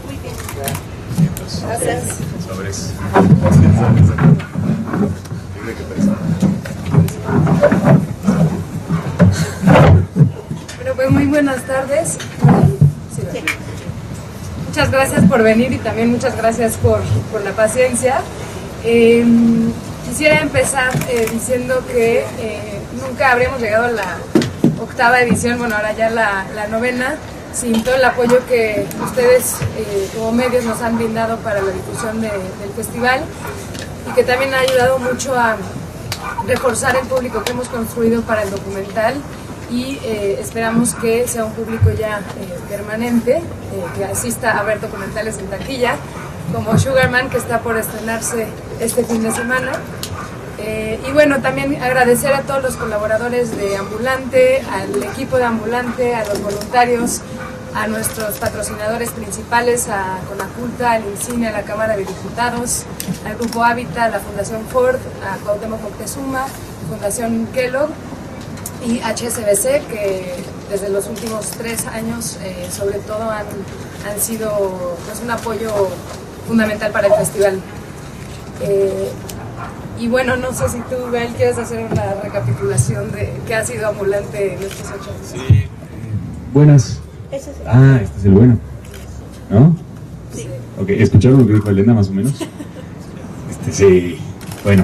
Muy bien. Gracias. Sobres. Bueno, pues muy buenas tardes. Sí. Muchas gracias por venir y también muchas gracias por la paciencia. Quisiera empezar diciendo que nunca habríamos llegado a la 8ª edición, bueno, ahora ya la 9ª, sin todo el apoyo que ustedes como medios nos han brindado para la difusión del festival, y que también ha ayudado mucho a reforzar el público que hemos construido para el documental, y esperamos que sea un público ya permanente, que asista a ver documentales en taquilla, como Sugarman, que está por estrenarse este fin de semana. Y bueno, también agradecer a todos los colaboradores de Ambulante, al equipo de Ambulante, a los voluntarios, a nuestros patrocinadores principales, a Conaculta, al INCINE, a la Cámara de Diputados, al Grupo Hábitat, a la Fundación Ford, a Cuauhtémoc Moctezuma, Fundación Kellogg y HSBC, que desde los últimos 3 años sobre todo han sido pues, un apoyo fundamental para el festival. Y bueno, no sé si tú, Gael, quieres hacer una recapitulación de qué ha sido Ambulante en estos 8 años. Sí, buenas. Ese es el Este es el bueno, ¿no? Sí. Ok, ¿escucharon lo que dijo Elena más o menos? Sí, bueno.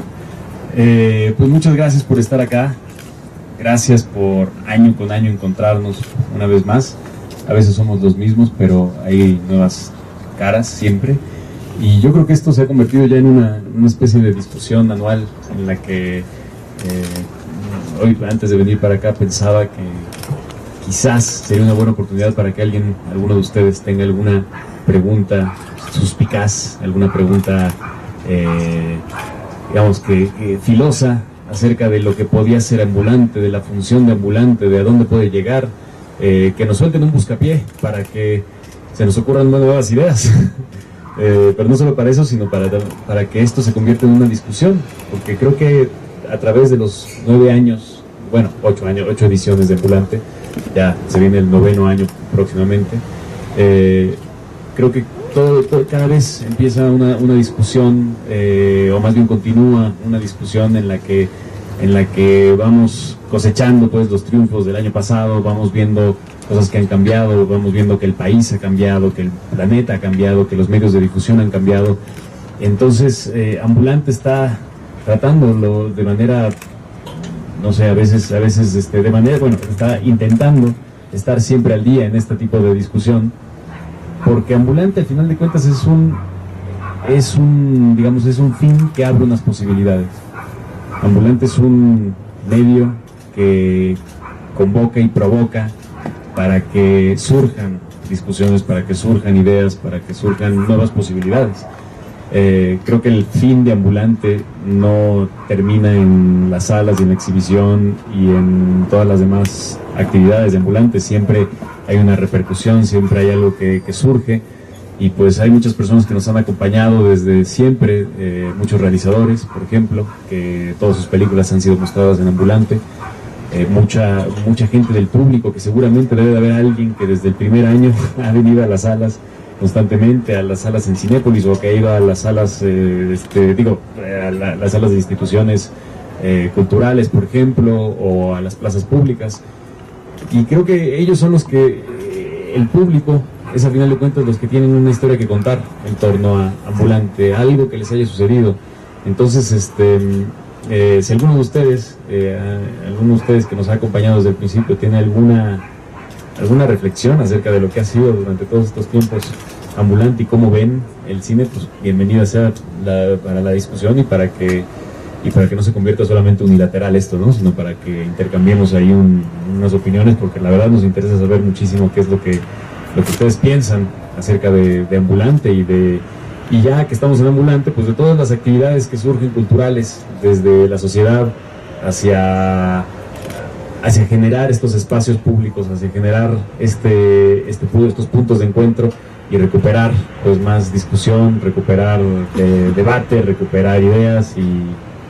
Pues muchas gracias por estar acá. Gracias por año con año encontrarnos una vez más. A veces somos los mismos, pero hay nuevas caras siempre. Y yo creo que esto se ha convertido ya en una especie de discusión anual en la que hoy, antes de venir para acá, pensaba que quizás sería una buena oportunidad para que alguno de ustedes tenga alguna pregunta suspicaz, alguna pregunta, digamos que filosa, acerca de lo que podía ser Ambulante, de la función de Ambulante, de a dónde puede llegar, que nos suelten un buscapié para que se nos ocurran nuevas ideas. Pero no solo para eso, sino para que esto se convierta en una discusión, porque creo que a través de los 9 años, bueno, 8 ediciones de Ambulante, ya se viene el 9º año próximamente, creo que cada vez empieza una discusión, o más bien continúa una discusión en la que vamos cosechando pues los triunfos del año pasado, vamos viendo cosas que han cambiado, vamos viendo que el país ha cambiado, que el planeta ha cambiado, que los medios de difusión han cambiado. Entonces, Ambulante está tratándolo de manera, no sé, a veces de manera, bueno, está intentando estar siempre al día en este tipo de discusión, porque Ambulante al final de cuentas es un fin que abre unas posibilidades. Ambulante es un medio que convoca y provoca para que surjan discusiones, para que surjan ideas, para que surjan nuevas posibilidades. Creo que el fin de Ambulante no termina en las salas y en la exhibición y en todas las demás actividades de Ambulante. Siempre hay una repercusión, siempre hay algo que surge, y pues hay muchas personas que nos han acompañado desde siempre, muchos realizadores, por ejemplo, que todas sus películas han sido mostradas en Ambulante. Mucha gente del público, que seguramente debe de haber alguien que desde el primer año ha venido a las salas constantemente, a las salas en Cinépolis, o que ha ido a las salas, las salas de instituciones culturales, por ejemplo, o a las plazas públicas. Y creo que ellos son los que, el público, es a final de cuentas los que tienen una historia que contar en torno a Ambulante, algo que les haya sucedido. Entonces, si alguno de ustedes que nos ha acompañado desde el principio tiene alguna reflexión acerca de lo que ha sido durante todos estos tiempos Ambulante y cómo ven el cine, pues bienvenida sea para la discusión, y para que no se convierta solamente unilateral esto, ¿no? Sino para que intercambiemos ahí unas opiniones, porque la verdad nos interesa saber muchísimo qué es lo que ustedes piensan acerca de Ambulante, y ya que estamos en Ambulante, pues de todas las actividades que surgen culturales desde la sociedad hacia generar estos espacios públicos, hacia generar estos puntos de encuentro y recuperar pues más discusión, recuperar debate, recuperar ideas, y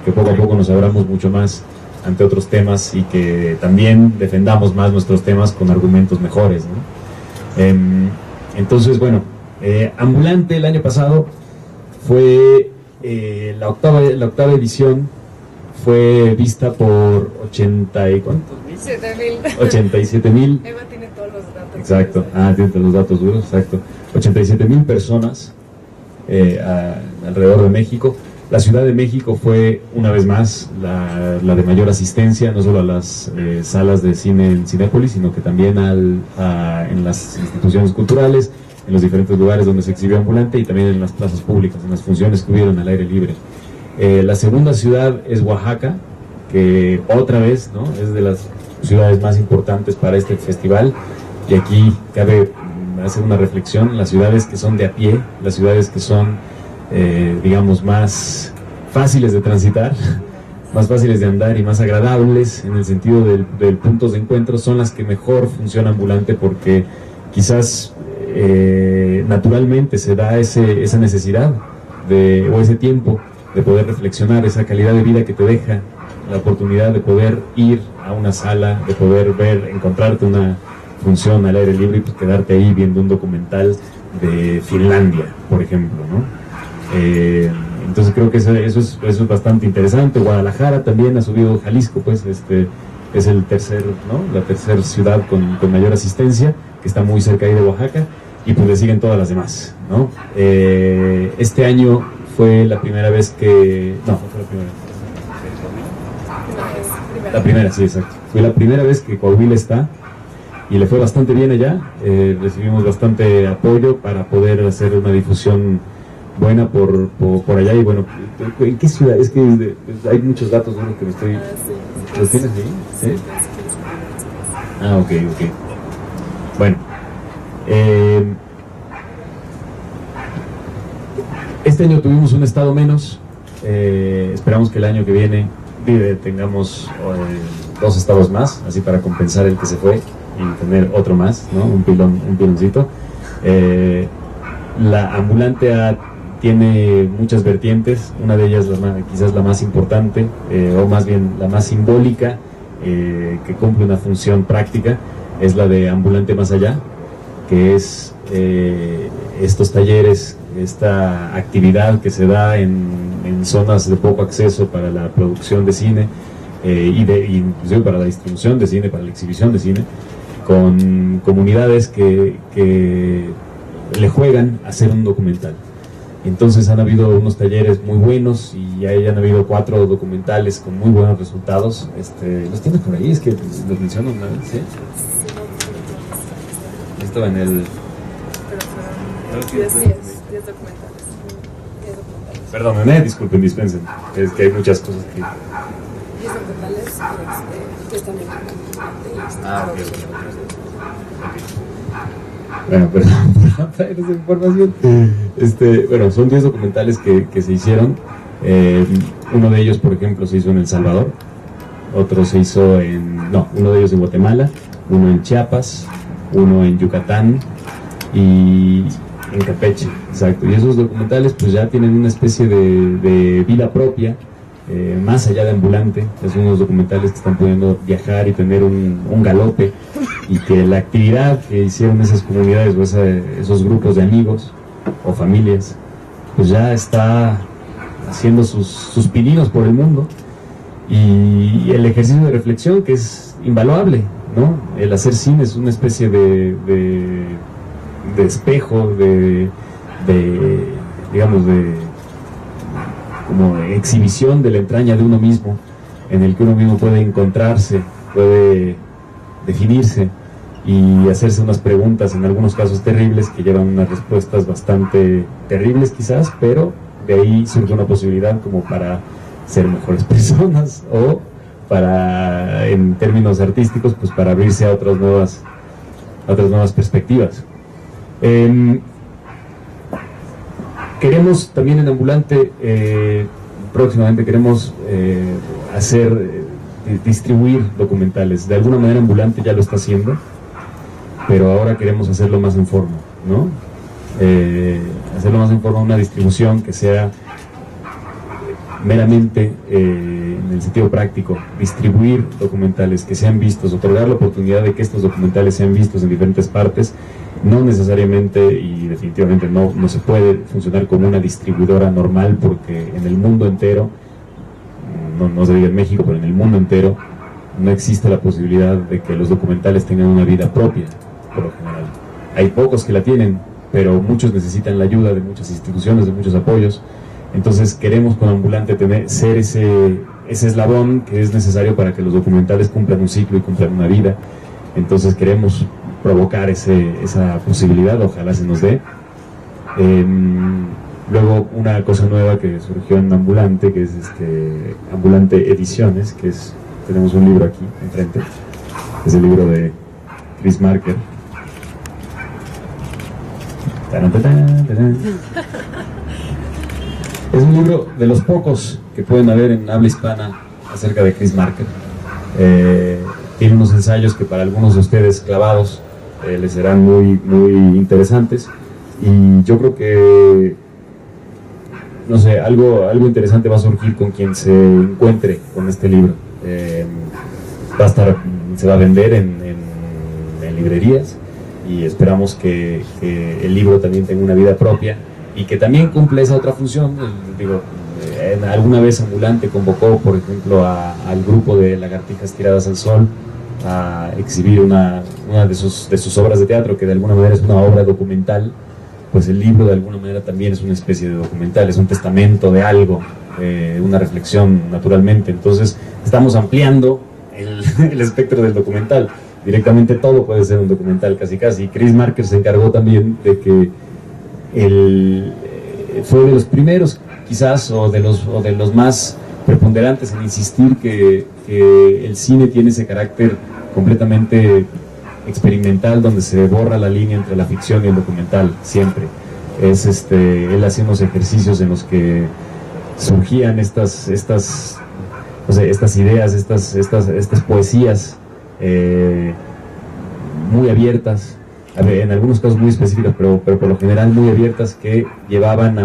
que poco a poco nos abramos mucho más ante otros temas, y que también defendamos más nuestros temas con argumentos mejores, ¿no? Entonces, bueno, Ambulante el año pasado fue la octava edición, fue vista por 87,000. Eva tiene todos los datos. Exacto, tiene todos los datos duros, exacto. 87,000 personas alrededor de México. La Ciudad de México fue una vez más la de mayor asistencia, no solo a las salas de cine en Cinépolis, sino que también en las instituciones culturales, en los diferentes lugares donde se exhibió Ambulante y también en las plazas públicas, en las funciones que hubieron al aire libre. La segunda ciudad es Oaxaca, que otra vez, ¿no?, es de las ciudades más importantes para este festival, y aquí cabe hacer una reflexión. Las ciudades que son de a pie, las ciudades que son digamos más fáciles de transitar, más fáciles de andar y más agradables en el sentido del puntos de encuentro, son las que mejor funciona Ambulante, porque quizás naturalmente se da esa necesidad o ese tiempo de poder reflexionar, esa calidad de vida que te deja la oportunidad de poder ir a una sala, de poder encontrarte una función al aire libre y pues quedarte ahí viendo un documental de Finlandia, por ejemplo, ¿no? Entonces creo que eso es bastante interesante. Guadalajara también ha subido, Jalisco pues es el tercer, ¿no?, la tercera ciudad con mayor asistencia, que está muy cerca ahí de Oaxaca, y pues le siguen todas las demás, ¿no? Este año fue la primera vez que... No fue la primera. La primera, sí, exacto. Fue la primera vez que Coahuila está, y le fue bastante bien allá. Recibimos bastante apoyo para poder hacer una difusión buena por allá. Y bueno, ¿en qué ciudad? Es que hay muchos datos, ¿no?, que me estoy... ¿Los tienes ahí? ¿Sí? Ok. Bueno, este año tuvimos un estado menos. Esperamos que el año que viene tengamos 2 estados más, así para compensar el que se fue y tener otro más, ¿no?, un piloncito. La Ambulante tiene muchas vertientes. Una de ellas, quizás la más importante, o más bien la más simbólica, que cumple una función práctica, es la de Ambulante Más Allá, que es estos talleres, esta actividad que se da en zonas de poco acceso para la producción de cine, inclusive para la distribución de cine, para la exhibición de cine, con comunidades que le juegan a hacer un documental. Entonces han habido unos talleres muy buenos y ya han habido 4 documentales con muy buenos resultados. ¿Los tienes por ahí? Es que los menciono una vez, ¿sí? Estaba en el... 10 documentales. Perdónenme, disculpen, dispensen. Es que hay muchas cosas que... 10 documentales que están en ok. Bueno, perdón por traer esa información. Bueno, son 10 documentales que se hicieron. Uno de ellos, por ejemplo, se hizo en El Salvador. Otro se hizo uno de ellos en Guatemala, uno en Chiapas, uno en Yucatán y en Campeche, exacto. Y esos documentales pues ya tienen una especie de vida propia, más allá de Ambulante. Son unos documentales que están pudiendo viajar y tener un galope, y que la actividad que hicieron esas comunidades o esos grupos de amigos o familias pues ya está haciendo sus pininos por el mundo, y el ejercicio de reflexión, que es invaluable, ¿no? El hacer cine es una especie de espejo, digamos, como exhibición de la entraña de uno mismo, en el que uno mismo puede encontrarse, puede definirse y hacerse unas preguntas, en algunos casos terribles, que llevan unas respuestas bastante terribles quizás, pero de ahí surge una posibilidad como para ser mejores personas, o para, en términos artísticos, pues para abrirse a otras nuevas perspectivas. Queremos también en Ambulante, próximamente queremos distribuir documentales. De alguna manera Ambulante ya lo está haciendo, pero ahora queremos hacerlo más en forma, ¿no? Hacerlo más en forma, una distribución que sea meramente en el sentido práctico, distribuir documentales que sean vistos, otorgar la oportunidad de que estos documentales sean vistos en diferentes partes, No necesariamente y definitivamente no se puede funcionar como una distribuidora normal, porque en el mundo entero, no se diga en México, pero en el mundo entero no existe la posibilidad de que los documentales tengan una vida propia, por lo general. Hay pocos que la tienen, pero muchos necesitan la ayuda de muchas instituciones, de muchos apoyos. Entonces queremos con Ambulante ser ese eslabón que es necesario para que los documentales cumplan un ciclo y cumplan una vida. Entonces queremos provocar esa posibilidad, ojalá se nos dé. Luego una cosa nueva que surgió en Ambulante, que es Ambulante Ediciones, que tenemos un libro aquí enfrente, es el libro de Chris Marker. Es un libro de los pocos que pueden haber en habla hispana acerca de Chris Marker. Tiene unos ensayos que para algunos de ustedes clavados les serán muy, muy interesantes, y yo creo que, no sé, algo interesante va a surgir con quien se encuentre con este libro. Se va a vender en librerías, y esperamos que el libro también tenga una vida propia y que también cumple esa otra función. Alguna vez Ambulante convocó, por ejemplo, al grupo de Lagartijas Tiradas al Sol a exhibir una de sus obras de teatro, que de alguna manera es una obra documental. Pues el libro de alguna manera también es una especie de documental, es un testamento de algo, una reflexión, naturalmente. Entonces estamos ampliando el espectro del documental. Directamente todo puede ser un documental, casi. Y Chris Marker se encargó también de que fue de los primeros, quizás, o de los más preponderantes en insistir que el cine tiene ese carácter completamente experimental, donde se borra la línea entre la ficción y el documental, siempre. Él hacía unos ejercicios en los que surgían estas ideas, estas poesías muy abiertas, en algunos casos muy específicas, pero por lo general muy abiertas, que llevaban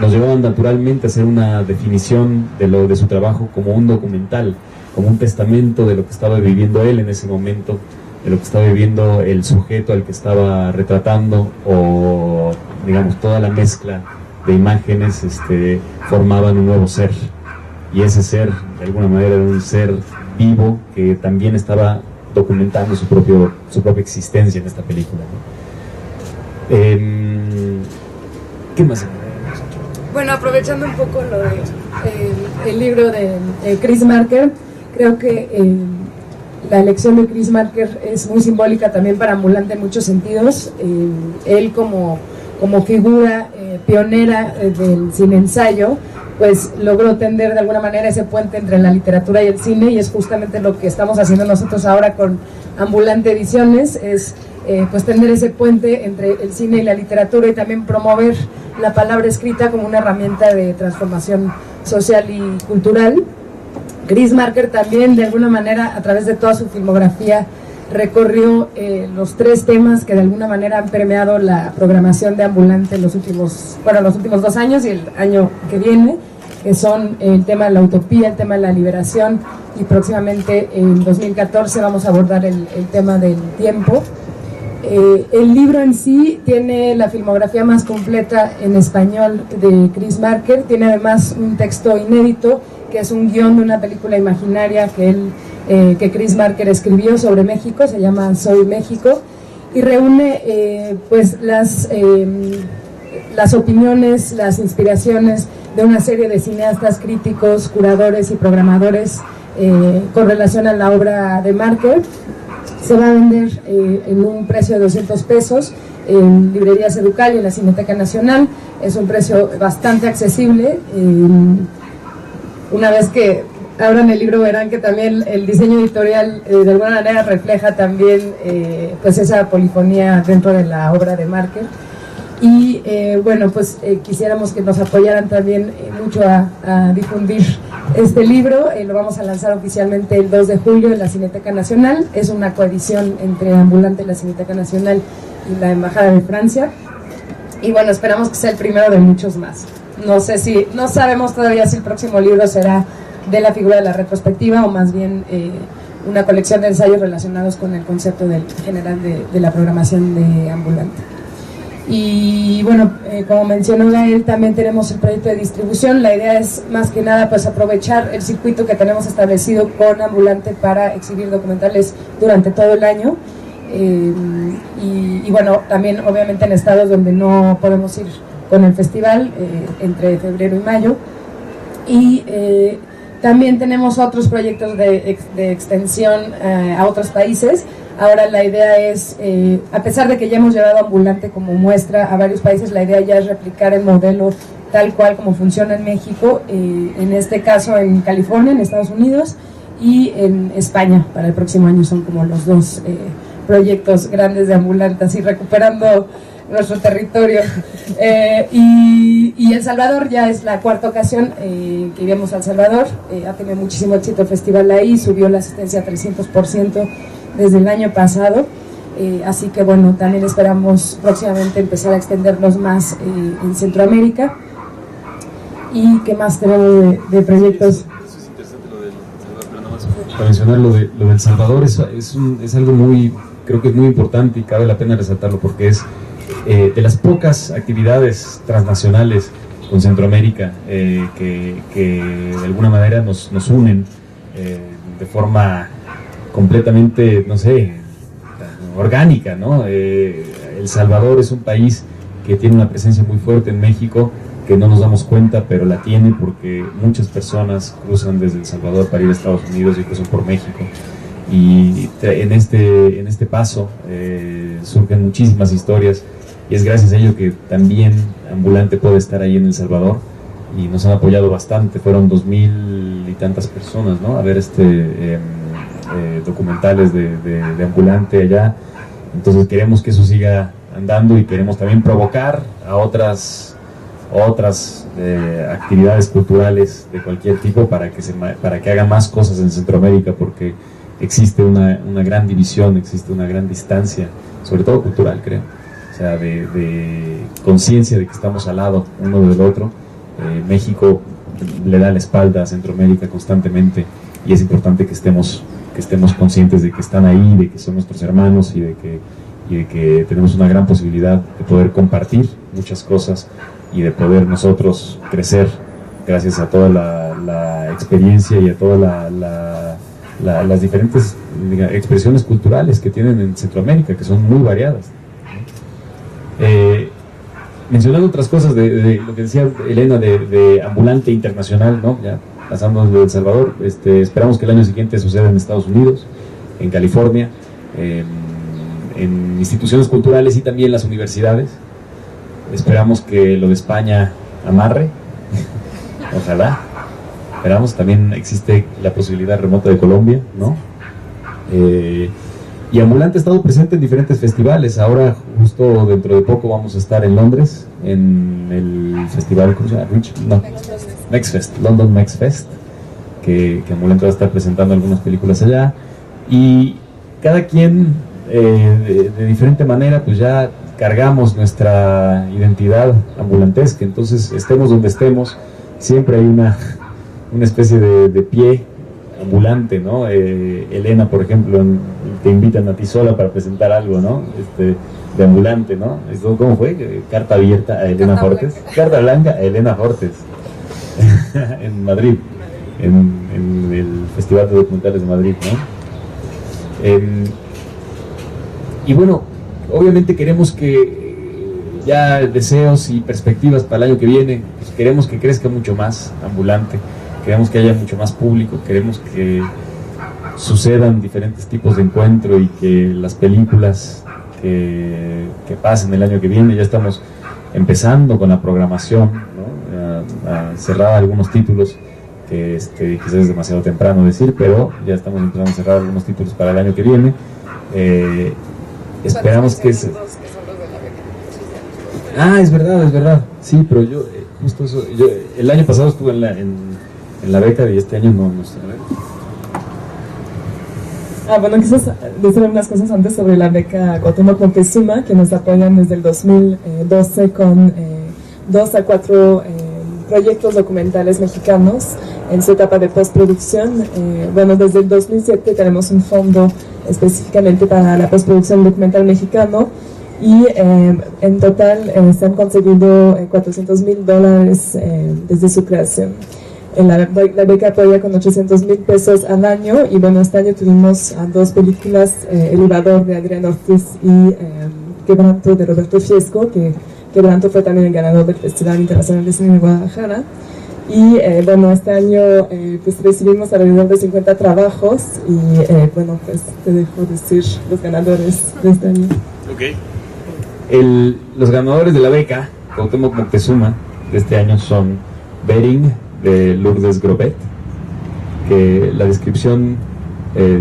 nos llevaban naturalmente a hacer una definición de su trabajo como un documental, como un testamento de lo que estaba viviendo él en ese momento, de lo que estaba viviendo el sujeto al que estaba retratando, o digamos toda la mezcla de imágenes formaban un nuevo ser, y ese ser de alguna manera era un ser vivo que también estaba documentando su propia existencia en esta película, ¿no? ¿Qué más? Bueno, aprovechando un poco lo de el libro de Chris Marker, creo que la elección de Chris Marker es muy simbólica también para Ambulante en muchos sentidos. Él como figura pionera del cine ensayo, pues logró tender de alguna manera ese puente entre la literatura y el cine, y es justamente lo que estamos haciendo nosotros ahora con Ambulante Ediciones, es pues tender ese puente entre el cine y la literatura, y también promover la palabra escrita como una herramienta de transformación social y cultural. Chris Marker también, de alguna manera, a través de toda su filmografía, recorrió los tres temas que de alguna manera han permeado la programación de Ambulante los últimos 2 años y el año que viene, que son el tema de la utopía, el tema de la liberación, y próximamente en 2014 vamos a abordar el tema del tiempo. El libro en sí tiene la filmografía más completa en español de Chris Marker, tiene además un texto inédito, que es un guión de una película imaginaria que Chris Marker escribió sobre México, se llama Soy México, y reúne pues las opiniones, las inspiraciones de una serie de cineastas, críticos, curadores y programadores con relación a la obra de Marker. Se va a vender en un precio de 200 pesos en librerías Educal y en la Cineteca Nacional. Es un precio bastante accesible. Una vez que abran el libro verán que también el diseño editorial de alguna manera refleja también pues esa polifonía dentro de la obra de Marker. Y bueno, pues quisiéramos que nos apoyaran también mucho a difundir este libro. Lo vamos a lanzar oficialmente el 2 de julio en la Cineteca Nacional. Es una coedición entre Ambulante, la Cineteca Nacional y la Embajada de Francia. Y bueno, esperamos que sea el primero de muchos más. No sabemos todavía si el próximo libro será de la figura de la retrospectiva, o más bien una colección de ensayos relacionados con el concepto general de la programación de ambulante. Y bueno, como mencionó Gael, también tenemos el proyecto de distribución. La idea es más que nada pues aprovechar el circuito que tenemos establecido con ambulante para exhibir documentales durante todo el año. Y bueno, también obviamente en estados donde no podemos ir con el festival, entre febrero y mayo. Y también tenemos otros proyectos de extensión a otros países. Ahora la idea es, a pesar de que ya hemos llevado ambulante como muestra a varios países, la idea ya es replicar el modelo tal cual como funciona en México, en este caso en California, en Estados Unidos, y en España para el próximo año. Son como los dos proyectos grandes de ambulante, así recuperando nuestro territorio. Y El Salvador ya es la cuarta ocasión que iremos a El Salvador. Ha tenido muchísimo éxito el festival ahí, subió la asistencia a 300% desde el año pasado, así que bueno, también esperamos próximamente empezar a extendernos más en Centroamérica. ¿Y qué más tenemos de proyectos? Eso es interesante lo del Salvador, pero nada más para mencionar lo del Salvador, es algo muy, creo que es muy importante y cabe la pena resaltarlo porque es de las pocas actividades transnacionales con Centroamérica que de alguna manera nos unen de forma completamente, no sé, orgánica, ¿no? El Salvador es un país que tiene una presencia muy fuerte en México, que no nos damos cuenta, pero la tiene porque muchas personas cruzan desde El Salvador para ir a Estados Unidos y cruzan por México. Y en este paso surgen muchísimas historias y es gracias a ello que también Ambulante puede estar ahí en El Salvador y nos han apoyado bastante. Fueron 2,000 y tantas personas, ¿no? A ver documentales de Ambulante allá. Entonces queremos que eso siga andando y queremos también provocar a otras actividades culturales de cualquier tipo para que hagan más cosas en Centroamérica, porque existe una gran división, existe una gran distancia, sobre todo cultural, creo, o sea, de conciencia de que estamos al lado uno del otro. México le da la espalda a Centroamérica constantemente y es importante que estemos conscientes de que están ahí, de que son nuestros hermanos y de que tenemos una gran posibilidad de poder compartir muchas cosas y de poder nosotros crecer gracias a toda la experiencia y a todas las diferentes expresiones culturales que tienen en Centroamérica, que son muy variadas. Mencionando otras cosas de lo que decía Elena de Ambulante Internacional, ¿no? Ya pasando de El Salvador, esperamos que el año siguiente suceda en Estados Unidos, en California, en instituciones culturales y también las universidades. Esperamos que lo de España amarre, ojalá. Esperamos, también existe la posibilidad remota de Colombia, ¿no? Y Ambulante ha estado presente en diferentes festivales. Ahora, justo dentro de poco, vamos a estar en Londres, en el festival, ¿cómo se llama? Mexfest, London Mexfest, que Ambulante va a estar presentando algunas películas allá. Y cada quien, de diferente manera, pues ya cargamos nuestra identidad ambulantesca. Entonces, estemos donde estemos, siempre hay una especie de pie ambulante, ¿no? Elena, por ejemplo, te invitan a ti sola para presentar algo, ¿no? De Ambulante, ¿no? ¿Cómo fue? Carta abierta a Elena Fortes. Carta blanca a Elena Fortes. En Madrid, en el Festival de Documentales de Madrid, ¿no? Y bueno, obviamente queremos que ya deseos y perspectivas para el año que viene, pues queremos que crezca mucho más Ambulante. Queremos que haya mucho más público, queremos que sucedan diferentes tipos de encuentro y que las películas que pasen el año que viene, ya estamos empezando con la programación, ¿no? A cerrar algunos títulos que quizás es demasiado temprano decir, pero ya estamos empezando a cerrar algunos títulos para el año que viene. Esperamos que es es verdad, sí, pero yo justo eso, el año pasado estuve en la beca y este año no sé. Bueno, quizás decir unas cosas antes sobre la beca Cuauhtémoc Moctezuma, que nos apoyan desde el 2012 con 2 a 4 proyectos documentales mexicanos en su etapa de postproducción. Bueno, desde el 2007 tenemos un fondo específicamente para la postproducción documental mexicano y en total se han conseguido $400,000 desde su creación. La beca apoya con $800,000 al año y bueno, este año tuvimos 2 películas, El Ibador de Adrián Ortiz y Quebranto de Roberto Fiesco, que Quebranto fue también el ganador del Festival Internacional de Cine de Guadalajara. Y bueno, este año pues recibimos alrededor de 50 trabajos y bueno, pues te dejo decir los ganadores de este año. Okay. Los ganadores de la beca Cuauhtémoc Moctezuma de este año son Bering, de Lourdes Grobet, que la descripción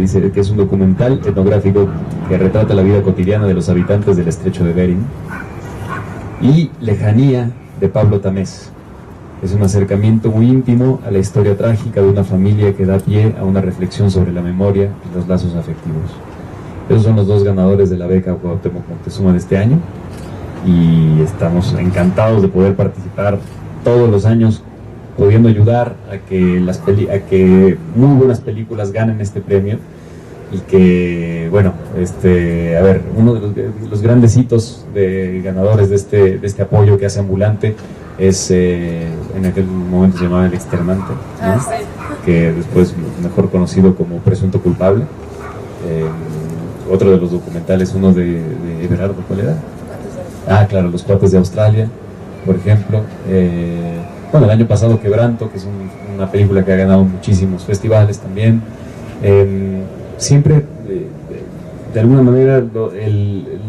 dice que es un documental etnográfico que retrata la vida cotidiana de los habitantes del estrecho de Bering, y Lejanía, de Pablo Tamés. Es un acercamiento muy íntimo a la historia trágica de una familia que da pie a una reflexión sobre la memoria y los lazos afectivos. Esos son los 2 ganadores de la beca Cuauhtémoc Moctezuma de este año y estamos encantados de poder participar todos los años, pudiendo ayudar a que muy buenas películas ganen este premio y que, bueno, a ver, uno de los grandes hitos de ganadores de este apoyo que hace Ambulante es, en aquel momento se llamaba El Externante, ¿no? Sí. Que después mejor conocido como Presunto Culpable. Otro de los documentales, uno de Everardo, ¿cuál era? Claro, Los Cuates de Australia, por ejemplo. Bueno, el año pasado Quebranto, que es una película que ha ganado muchísimos festivales también. Siempre, de alguna manera,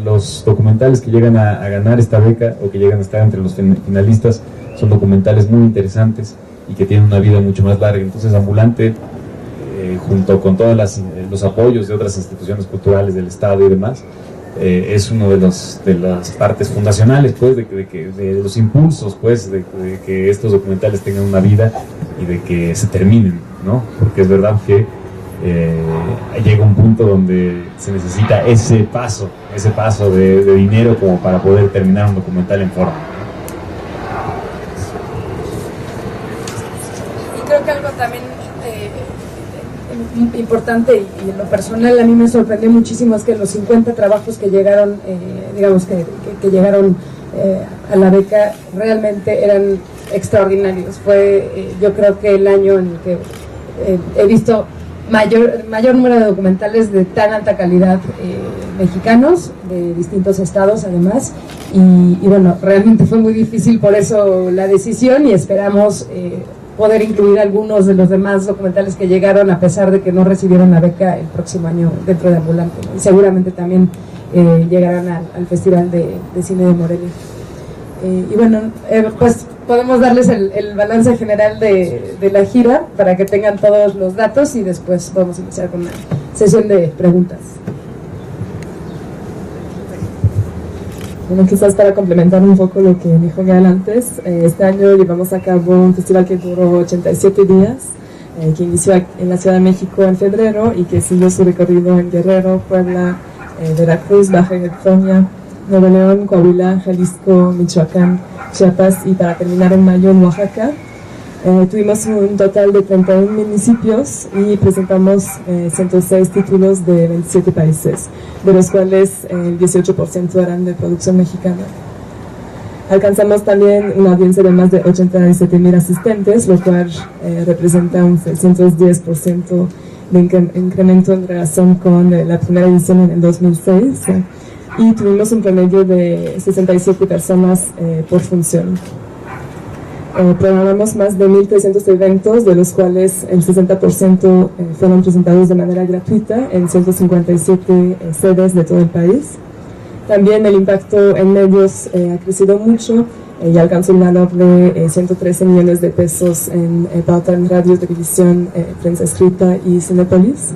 los documentales que llegan a ganar esta beca o que llegan a estar entre los finalistas son documentales muy interesantes y que tienen una vida mucho más larga. Entonces Ambulante, junto con todos los apoyos de otras instituciones culturales del Estado y demás, es uno de las partes fundacionales, pues, de los impulsos, pues, de que estos documentales tengan una vida y de que se terminen, ¿no? Porque es verdad que llega un punto donde se necesita ese paso de dinero como para poder terminar un documental en forma. Y creo que algo también importante y en lo personal a mí me sorprendió muchísimo es que los 50 trabajos que llegaron, digamos que llegaron a la beca realmente eran extraordinarios. Fue yo creo que el año en el que he visto mayor número de documentales de tan alta calidad mexicanos, de distintos estados además, y bueno, realmente fue muy difícil por eso la decisión y esperamos poder incluir algunos de los demás documentales que llegaron a pesar de que no recibieron la beca el próximo año dentro de Ambulante, ¿no? Y seguramente también llegarán al Festival de Cine de Morelia. Y bueno, pues podemos darles el balance general de la gira para que tengan todos los datos y después vamos a iniciar con una sesión de preguntas. Bueno, quizás para complementar un poco lo que dijo Gael antes, este año llevamos a cabo un festival que duró 87 días, que inició en la Ciudad de México en febrero y que siguió su recorrido en Guerrero, Puebla, Veracruz, Baja California, Nuevo León, Coahuila, Jalisco, Michoacán, Chiapas y para terminar en mayo en Oaxaca. Tuvimos un total de 31 municipios y presentamos 106 títulos de 27 países, de los cuales el 18% eran de producción mexicana. Alcanzamos también una audiencia de más de 87,000 asistentes, lo cual representa un 610% de incremento en relación con la primera edición en el 2006. Y tuvimos un promedio de 67 personas por función. Programamos más de 1,300 eventos, de los cuales el 60% fueron presentados de manera gratuita en 157 sedes de todo el país. También el impacto en medios ha crecido mucho y alcanzó un valor de 113 millones de pesos en pauta en radio, televisión, prensa escrita y Cinépolis.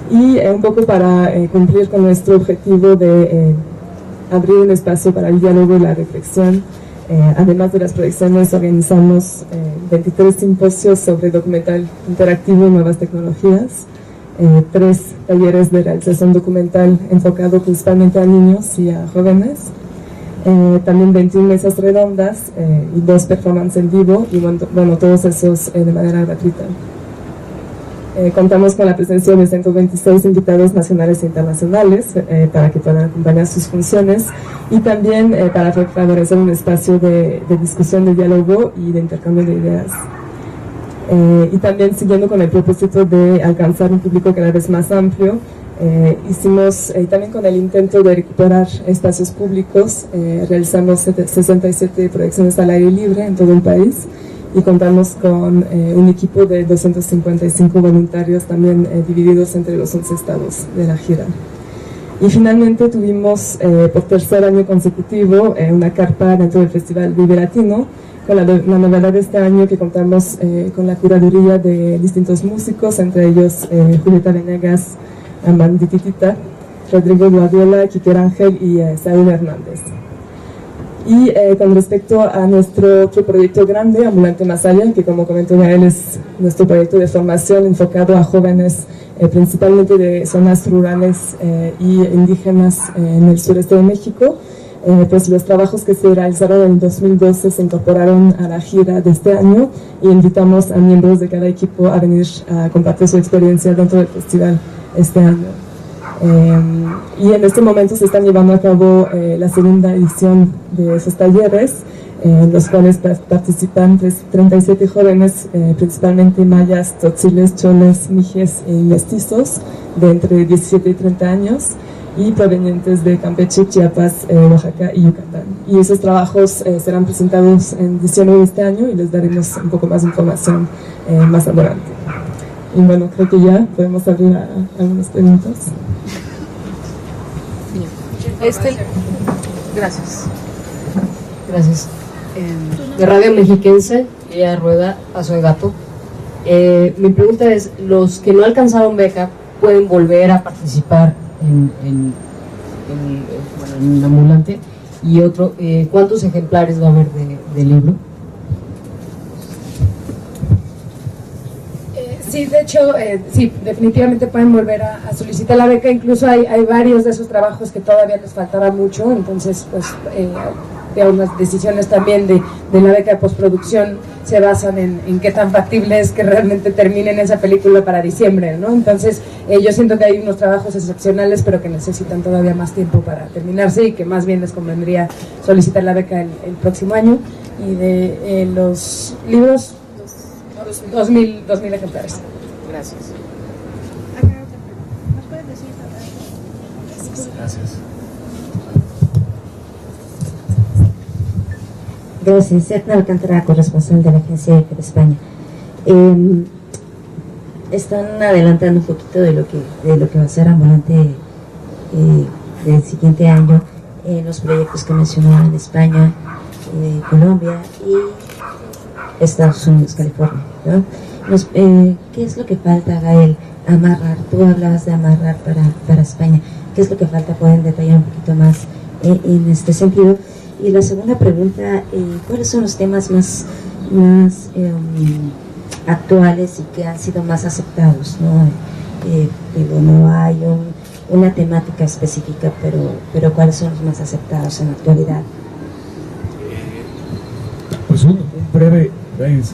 Y un poco para cumplir con nuestro objetivo de abrir un espacio para el diálogo y la reflexión, además de las proyecciones, organizamos 23 simposios sobre documental interactivo y nuevas tecnologías, 3 talleres de realización documental enfocado principalmente a niños y a jóvenes, también 21 mesas redondas y 2 performances en vivo, y bueno, todos esos de manera gratuita. Contamos con la presencia de 126 invitados nacionales e internacionales para que puedan acompañar sus funciones, y también para favorecer un espacio de discusión, de diálogo y de intercambio de ideas. Y también siguiendo con el propósito de alcanzar un público cada vez más amplio, hicimos también con el intento de recuperar espacios públicos, realizamos 67 proyecciones al aire libre en todo el país, y contamos con un equipo de 255 voluntarios también divididos entre los 11 estados de la gira. Y finalmente tuvimos por tercer año consecutivo una carpa dentro del Festival Vive Latino, con la novedad de este año que contamos con la curaduría de distintos músicos, entre ellos Julieta Venegas, Amandititita, Rodrigo Guardiola, Quique Ángel y Saúl Hernández. Y con respecto a nuestro otro proyecto grande, Ambulante Más Allá, que como comentó Gael es nuestro proyecto de formación enfocado a jóvenes principalmente de zonas rurales y indígenas en el sureste de México, pues los trabajos que se realizaron en 2012 se incorporaron a la gira de este año, y invitamos a miembros de cada equipo a venir a compartir su experiencia dentro del festival este año. Y en este momento se están llevando a cabo la segunda edición de esos talleres, en los cuales participan 37 jóvenes, principalmente mayas, tzotziles, choles, mijes y mestizos de entre 17 y 30 años, y provenientes de Campeche, Chiapas, Oaxaca y Yucatán. Y esos trabajos serán presentados en diciembre de este año, y les daremos un poco más de información más adelante. Y bueno, creo que ya podemos abrir a algunas preguntas. Gracias. Gracias. De Radio Mexiquense, ella Rueda, Paso de Gato. Mi pregunta es, ¿los que no alcanzaron beca pueden volver a participar en Ambulante? Y otro, ¿cuántos ejemplares va a haber del libro? Sí, de hecho, sí, definitivamente pueden volver a solicitar la beca. Incluso hay varios de esos trabajos que todavía les faltará mucho, entonces, pues, unas decisiones también de la beca de postproducción se basan en qué tan factible es que realmente terminen esa película para diciembre, ¿no? Entonces, yo siento que hay unos trabajos excepcionales, pero que necesitan todavía más tiempo para terminarse, y que más bien les convendría solicitar la beca el próximo año. Y de los libros, 2.000 ejemplares. Gracias. ¿Nos puedes decir? Gracias. Gracias. Edna Alcántara, corresponsal de la Agencia EFE de España. Están adelantando un poquito de lo que va a ser Ambulante del siguiente año, los proyectos que mencionaban en España, Colombia y Estados Unidos, California, ¿no? ¿Qué es lo que falta, Gael, amarrar? Tú hablabas de amarrar para España. ¿Qué es lo que falta? ¿Pueden detallar un poquito más en este sentido? Y la segunda pregunta, ¿cuáles son los temas más actuales y que han sido más aceptados, ¿no? No hay una temática específica, pero ¿cuáles son los más aceptados en la actualidad? Pues un breve...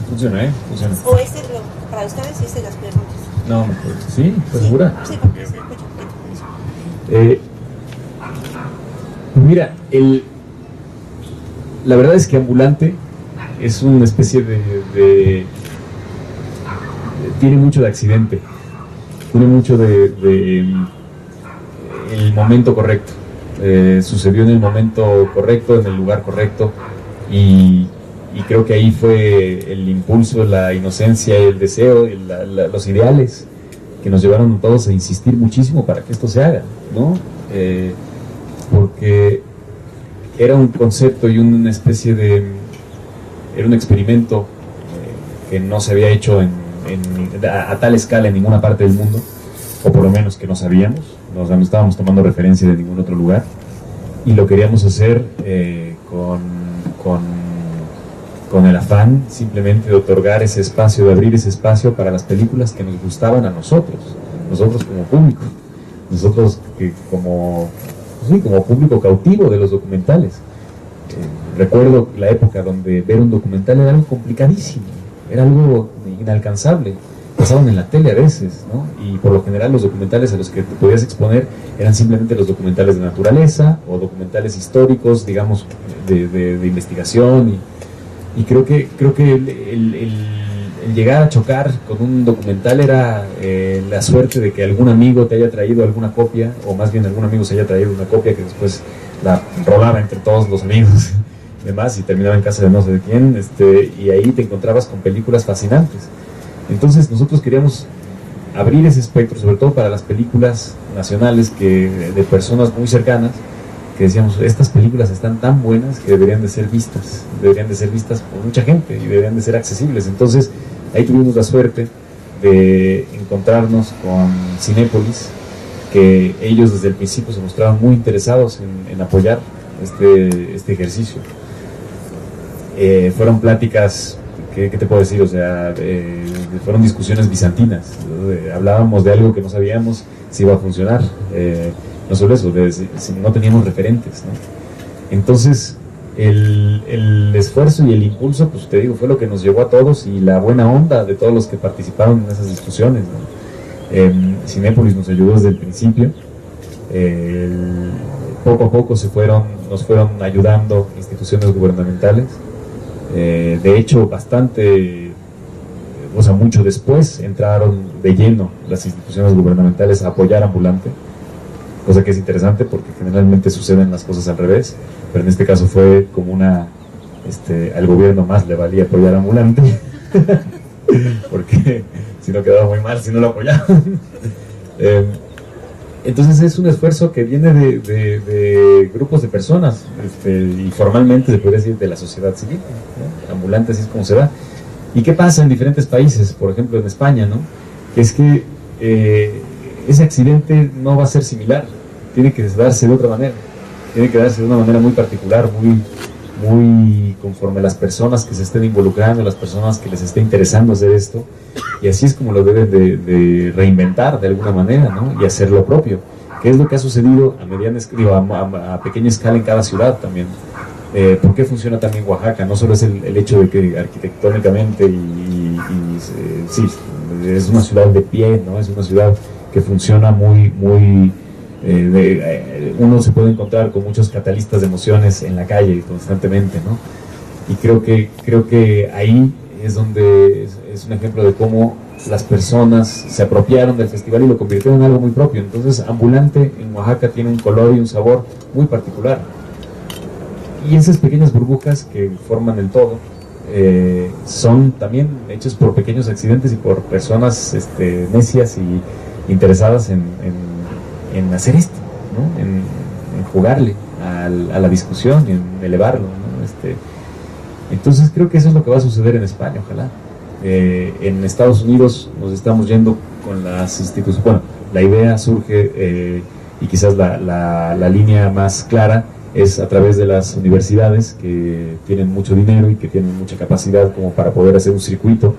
Funciona, Funciona. O para ustedes hice las preguntas. No, ¿sí? ¿Estás segura? Sí, porque se escucha un poquito. Pues mira, la verdad es que Ambulante es una especie tiene mucho de accidente, tiene mucho de el momento correcto, sucedió en el momento correcto, en el lugar correcto, y creo que ahí fue el impulso, la inocencia, el deseo, los ideales que nos llevaron a todos a insistir muchísimo para que esto se haga, ¿no? Porque era un concepto y una especie era un experimento que no se había hecho a tal escala en ninguna parte del mundo, o por lo menos que no sabíamos, no estábamos tomando referencia de ningún otro lugar, y lo queríamos hacer con el afán simplemente de otorgar ese espacio, de abrir ese espacio para las películas que nos gustaban a nosotros como público, nosotros que como público cautivo de los documentales. recuerdo la época donde ver un documental era algo complicadísimo, era algo inalcanzable. Pasaban en la tele a veces, ¿no? Y por lo general los documentales a los que te podías exponer eran simplemente los documentales de naturaleza o documentales históricos, digamos, de investigación. Y creo que el llegar a chocar con un documental era la suerte de que algún amigo te haya traído alguna copia, o más bien algún amigo se haya traído una copia que después la rolaba entre todos los amigos y demás, y terminaba en casa de no sé de quién, y ahí te encontrabas con películas fascinantes. Entonces nosotros queríamos abrir ese espectro, sobre todo para las películas nacionales de personas muy cercanas, que decíamos, estas películas están tan buenas que deberían de ser vistas por mucha gente y deberían de ser accesibles. Entonces ahí tuvimos la suerte de encontrarnos con Cinépolis, que ellos desde el principio se mostraban muy interesados en apoyar este ejercicio. Fueron pláticas, ¿qué te puedo decir? O sea, fueron discusiones bizantinas. Hablábamos de algo que no sabíamos si iba a funcionar. No solo eso, si no teníamos referentes, ¿no? Entonces, el esfuerzo y el impulso, pues te digo, fue lo que nos llevó a todos, y la buena onda de todos los que participaron en esas discusiones, ¿no? Cinépolis nos ayudó desde el principio. Poco a poco nos fueron ayudando instituciones gubernamentales. De hecho, mucho después entraron de lleno las instituciones gubernamentales a apoyar Ambulante, cosa que es interesante porque generalmente suceden las cosas al revés, pero en este caso fue como al gobierno más le valía apoyar Ambulante, porque si no quedaba muy mal si no lo apoyaban. Entonces es un esfuerzo que viene de grupos de personas, y formalmente se puede decir de la sociedad civil, ¿no? Ambulante, así es como se da. ¿Y qué pasa en diferentes países? Por ejemplo en España, ¿no? Que es que ese accidente no va a ser similar, tiene que darse de otra manera, tiene que darse de una manera muy particular, muy conforme las personas que se estén involucrando, las personas que les esté interesando hacer esto, y así es como lo deben de reinventar de alguna manera, ¿no? Y hacer lo propio, que es lo que ha sucedido a pequeña escala en cada ciudad también. ¿Por qué funciona también Oaxaca? No solo es el hecho de que arquitectónicamente sí, es una ciudad de pie, ¿no? Es una ciudad que funciona uno se puede encontrar con muchos catalistas de emociones en la calle constantemente, ¿no? Y creo que ahí es donde es un ejemplo de cómo las personas se apropiaron del festival y lo convirtieron en algo muy propio. Entonces Ambulante en Oaxaca tiene un color y un sabor muy particular, y esas pequeñas burbujas que forman el todo son también hechas por pequeños accidentes y por personas necias y interesadas en hacer esto, ¿no? En jugarle a la discusión y en elevarlo, ¿no? Entonces creo que eso es lo que va a suceder en España, ojalá. En Estados Unidos nos estamos yendo con las instituciones. Bueno, la idea surge y quizás la línea más clara es a través de las universidades, que tienen mucho dinero y que tienen mucha capacidad como para poder hacer un circuito,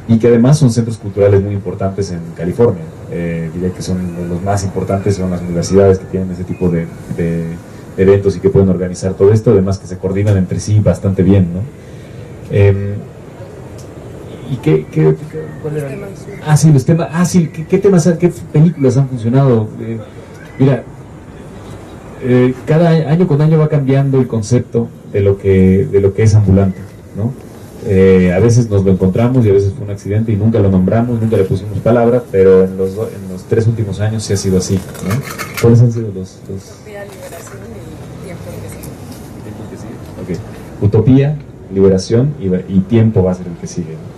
y que además son centros culturales muy importantes en California. Diría que son los más importantes, son las universidades que tienen ese tipo de eventos y que pueden organizar todo esto, además que se coordinan entre sí bastante bien, ¿no? ¿Y cuál era? Los temas. ¿Qué temas, qué películas han funcionado? Mira, cada año con año va cambiando el concepto de lo que es Ambulante, ¿no? A veces nos lo encontramos y a veces fue un accidente y nunca lo nombramos, nunca le pusimos palabra, pero en los 3 últimos años sí ha sido así, ¿no? ¿Cuáles han sido los? Utopía, liberación y tiempo que sigue. ¿Tiempo que sigue? Ok. Utopía, liberación y tiempo va a ser el que sigue, ¿no?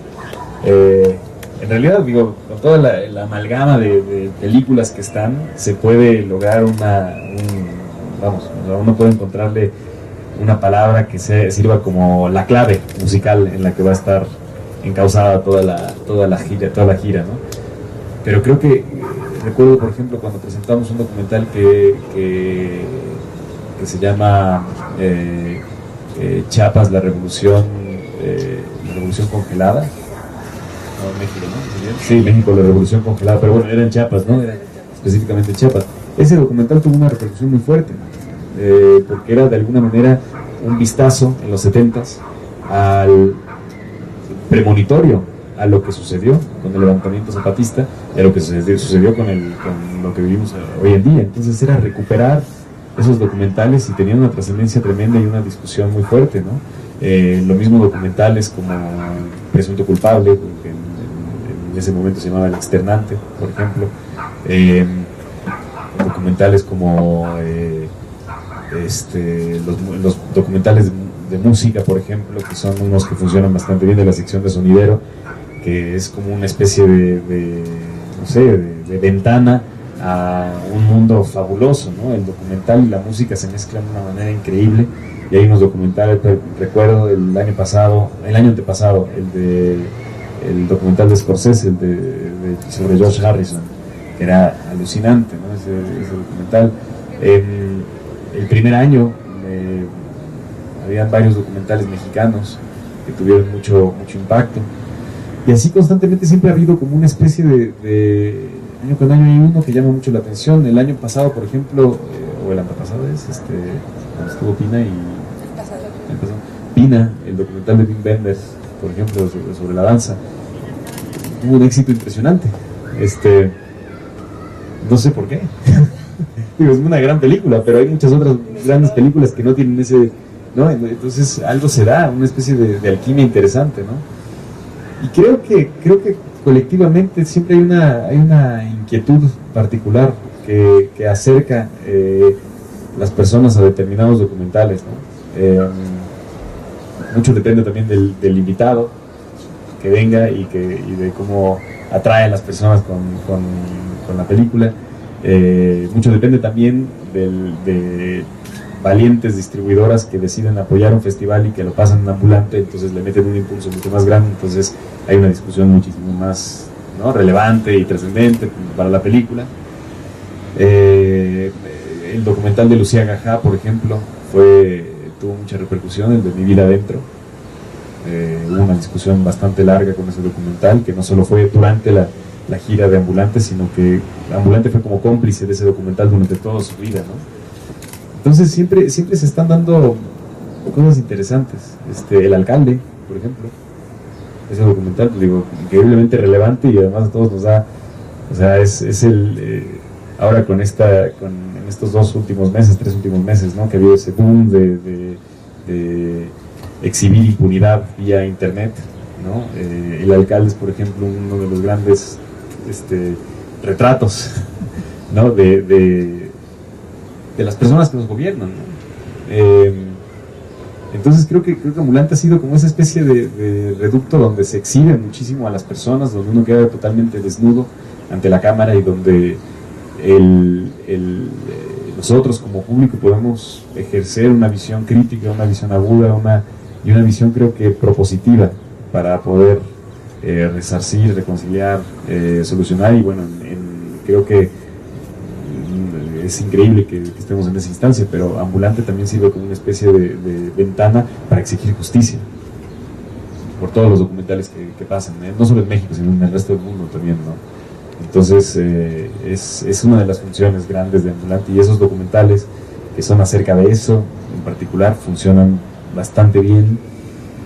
En realidad, digo, con toda la amalgama de películas que están, se puede lograr uno puede encontrarle una palabra que sirva como la clave musical en la que va a estar encauzada toda la gira, ¿no? Pero creo que recuerdo, por ejemplo, cuando presentamos un documental que se llama Chiapas, la revolución congelada. No, México, ¿no? Sí, México, la revolución congelada, pero bueno, era en Chiapas, ¿no? Era específicamente en Chiapas. Ese documental tuvo una repercusión muy fuerte, porque era de alguna manera un vistazo en los 70s al premonitorio a lo que sucedió con el levantamiento zapatista y a lo que sucedió con lo que vivimos hoy en día. Entonces era recuperar esos documentales y tenían una trascendencia tremenda y una discusión muy fuerte, ¿no? Lo mismo documentales como Presunto Culpable, que en ese momento se llamaba El Externante, por ejemplo, documentales como los documentales de música, por ejemplo, que son unos que funcionan bastante bien, de la sección de sonidero, que es como una especie de ventana a un mundo fabuloso, ¿no? El documental y la música se mezclan de una manera increíble, y hay unos documentales, recuerdo el año antepasado, el documental de Scorsese, sobre George Harrison, que era alucinante, ¿no? Ese documental. El primer año habían varios documentales mexicanos que tuvieron mucho impacto, y así constantemente siempre ha habido como una especie de año con año hay uno que llama mucho la atención. El año pasado, por ejemplo, o el antepasado cuando estuvo Pina Pina, el documental de Wim Wenders, por ejemplo, sobre la danza, tuvo un éxito impresionante. No sé por qué. Es una gran película, pero hay muchas otras grandes películas que no tienen ese, ¿no? Entonces algo se da, una especie de alquimia interesante, ¿no? Y creo que colectivamente siempre hay una inquietud particular que acerca las personas a determinados documentales, ¿no? Mucho depende también del invitado que venga y de cómo atrae a las personas con la película. Mucho depende también de valientes distribuidoras que deciden apoyar un festival y que lo pasan en ambulante, entonces le meten un impulso mucho más grande, entonces hay una discusión muchísimo más, ¿no?, relevante y trascendente para la película. El documental de Lucía Gajá, por ejemplo, tuvo mucha repercusión, el de Mi Vida Adentro. Hubo una discusión bastante larga con ese documental, que no solo fue durante la gira de Ambulante, sino que Ambulante fue como cómplice de ese documental durante toda su vida, ¿no? Entonces siempre se están dando cosas interesantes. El Alcalde, por ejemplo, ese documental, pues digo, increíblemente relevante, y además a todos nos da, o sea, es ahora en estos 3 últimos meses, ¿no?, que ha habido ese boom de exhibir impunidad vía internet, ¿no? El Alcalde es, por ejemplo, uno de los grandes retratos, ¿no?, de las personas que nos gobiernan, ¿no? Entonces creo que Ambulante ha sido como esa especie de reducto donde se exhibe muchísimo a las personas, donde uno queda totalmente desnudo ante la cámara, y donde nosotros como público podemos ejercer una visión crítica, una visión aguda, y una visión, creo que propositiva, para poder resarcir, reconciliar, solucionar. Y bueno, creo que es increíble que estemos en esa instancia, pero Ambulante también sirve como una especie de ventana para exigir justicia por todos los documentales que pasan, no solo en México, sino en el resto del mundo también, ¿no? Entonces es una de las funciones grandes de Ambulante, y esos documentales que son acerca de eso en particular funcionan bastante bien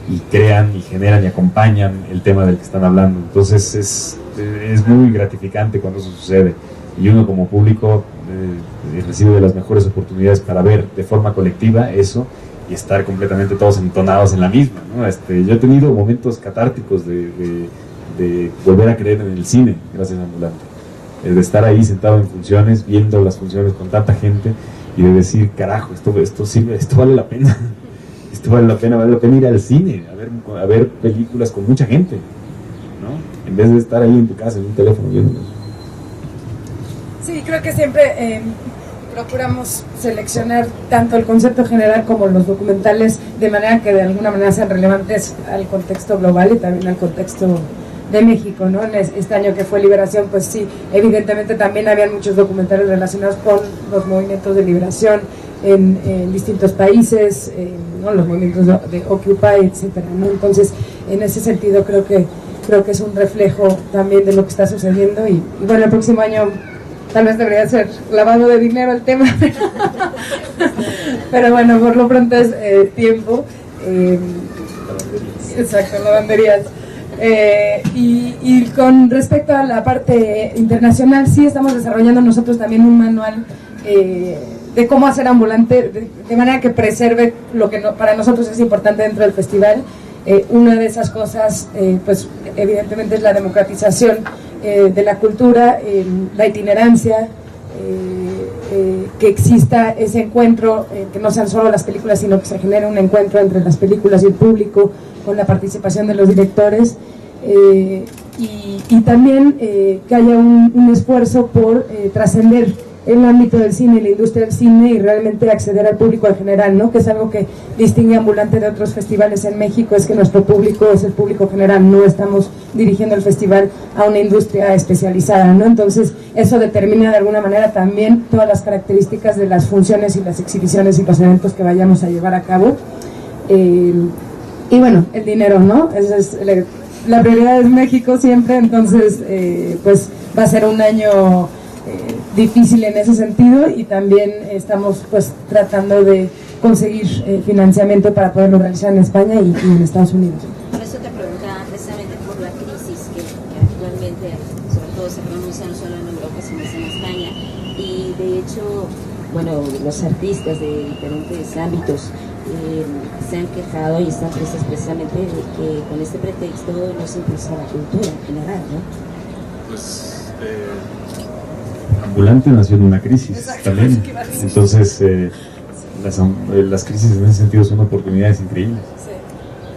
y crean y generan y acompañan el tema del que están hablando. Entonces es muy gratificante cuando eso sucede, y uno como público recibe de las mejores oportunidades para ver de forma colectiva eso y estar completamente todos entonados en la misma, ¿no? Yo he tenido momentos catárticos de volver a creer en el cine gracias a Ambulante, de estar ahí sentado en funciones, viendo las funciones con tanta gente, y de decir, carajo, esto sirve, esto vale la pena. Vale la pena ir al cine a ver películas con mucha gente, ¿no?, en vez de estar ahí en tu casa en un teléfono viendo. Sí, creo que siempre procuramos seleccionar tanto el concepto general como los documentales de manera que de alguna manera sean relevantes al contexto global y también al contexto de México, ¿no? En este año que fue Liberación, pues sí, evidentemente también habían muchos documentales relacionados con los movimientos de liberación en distintos países, ¿no?, los movimientos de Occupy, etcétera, ¿no? Entonces, en ese sentido creo que es un reflejo también de lo que está sucediendo, y bueno, el próximo año tal vez debería ser lavado de dinero el tema, pero bueno, por lo pronto es tiempo. Exacto, lavanderías. Y con respecto a la parte internacional, sí estamos desarrollando nosotros también un manual de cómo hacer ambulante de manera que preserve lo que para nosotros es importante dentro del festival. Una de esas cosas, pues evidentemente es la democratización de la cultura, la itinerancia, que exista ese encuentro, que no sean solo las películas, sino que se genere un encuentro entre las películas y el público, con la participación de los directores, y también que haya un esfuerzo por trascender el ámbito del cine, la industria del cine, y realmente acceder al público en general, ¿no? Que es algo que distingue a Ambulante de otros festivales en México, es que nuestro público es el público general, no estamos dirigiendo el festival a una industria especializada, ¿no? Entonces eso determina de alguna manera también todas las características de las funciones y las exhibiciones y los eventos que vayamos a llevar a cabo. Y bueno, el dinero, ¿no? Esa es la prioridad es México siempre, entonces pues va a ser un año difícil en ese sentido, y también estamos pues tratando de conseguir financiamiento para poderlo realizar en España y en Estados Unidos. Por eso te preguntaba precisamente por la crisis que actualmente sobre todo se pronuncia no solo en Europa sino en España, y de hecho, bueno, los artistas de diferentes ámbitos se han quejado y están tristes precisamente de que con este pretexto no se impulsa la cultura en general, ¿no? Pues Ambulante nació en una crisis también, entonces las crisis en ese sentido son oportunidades increíbles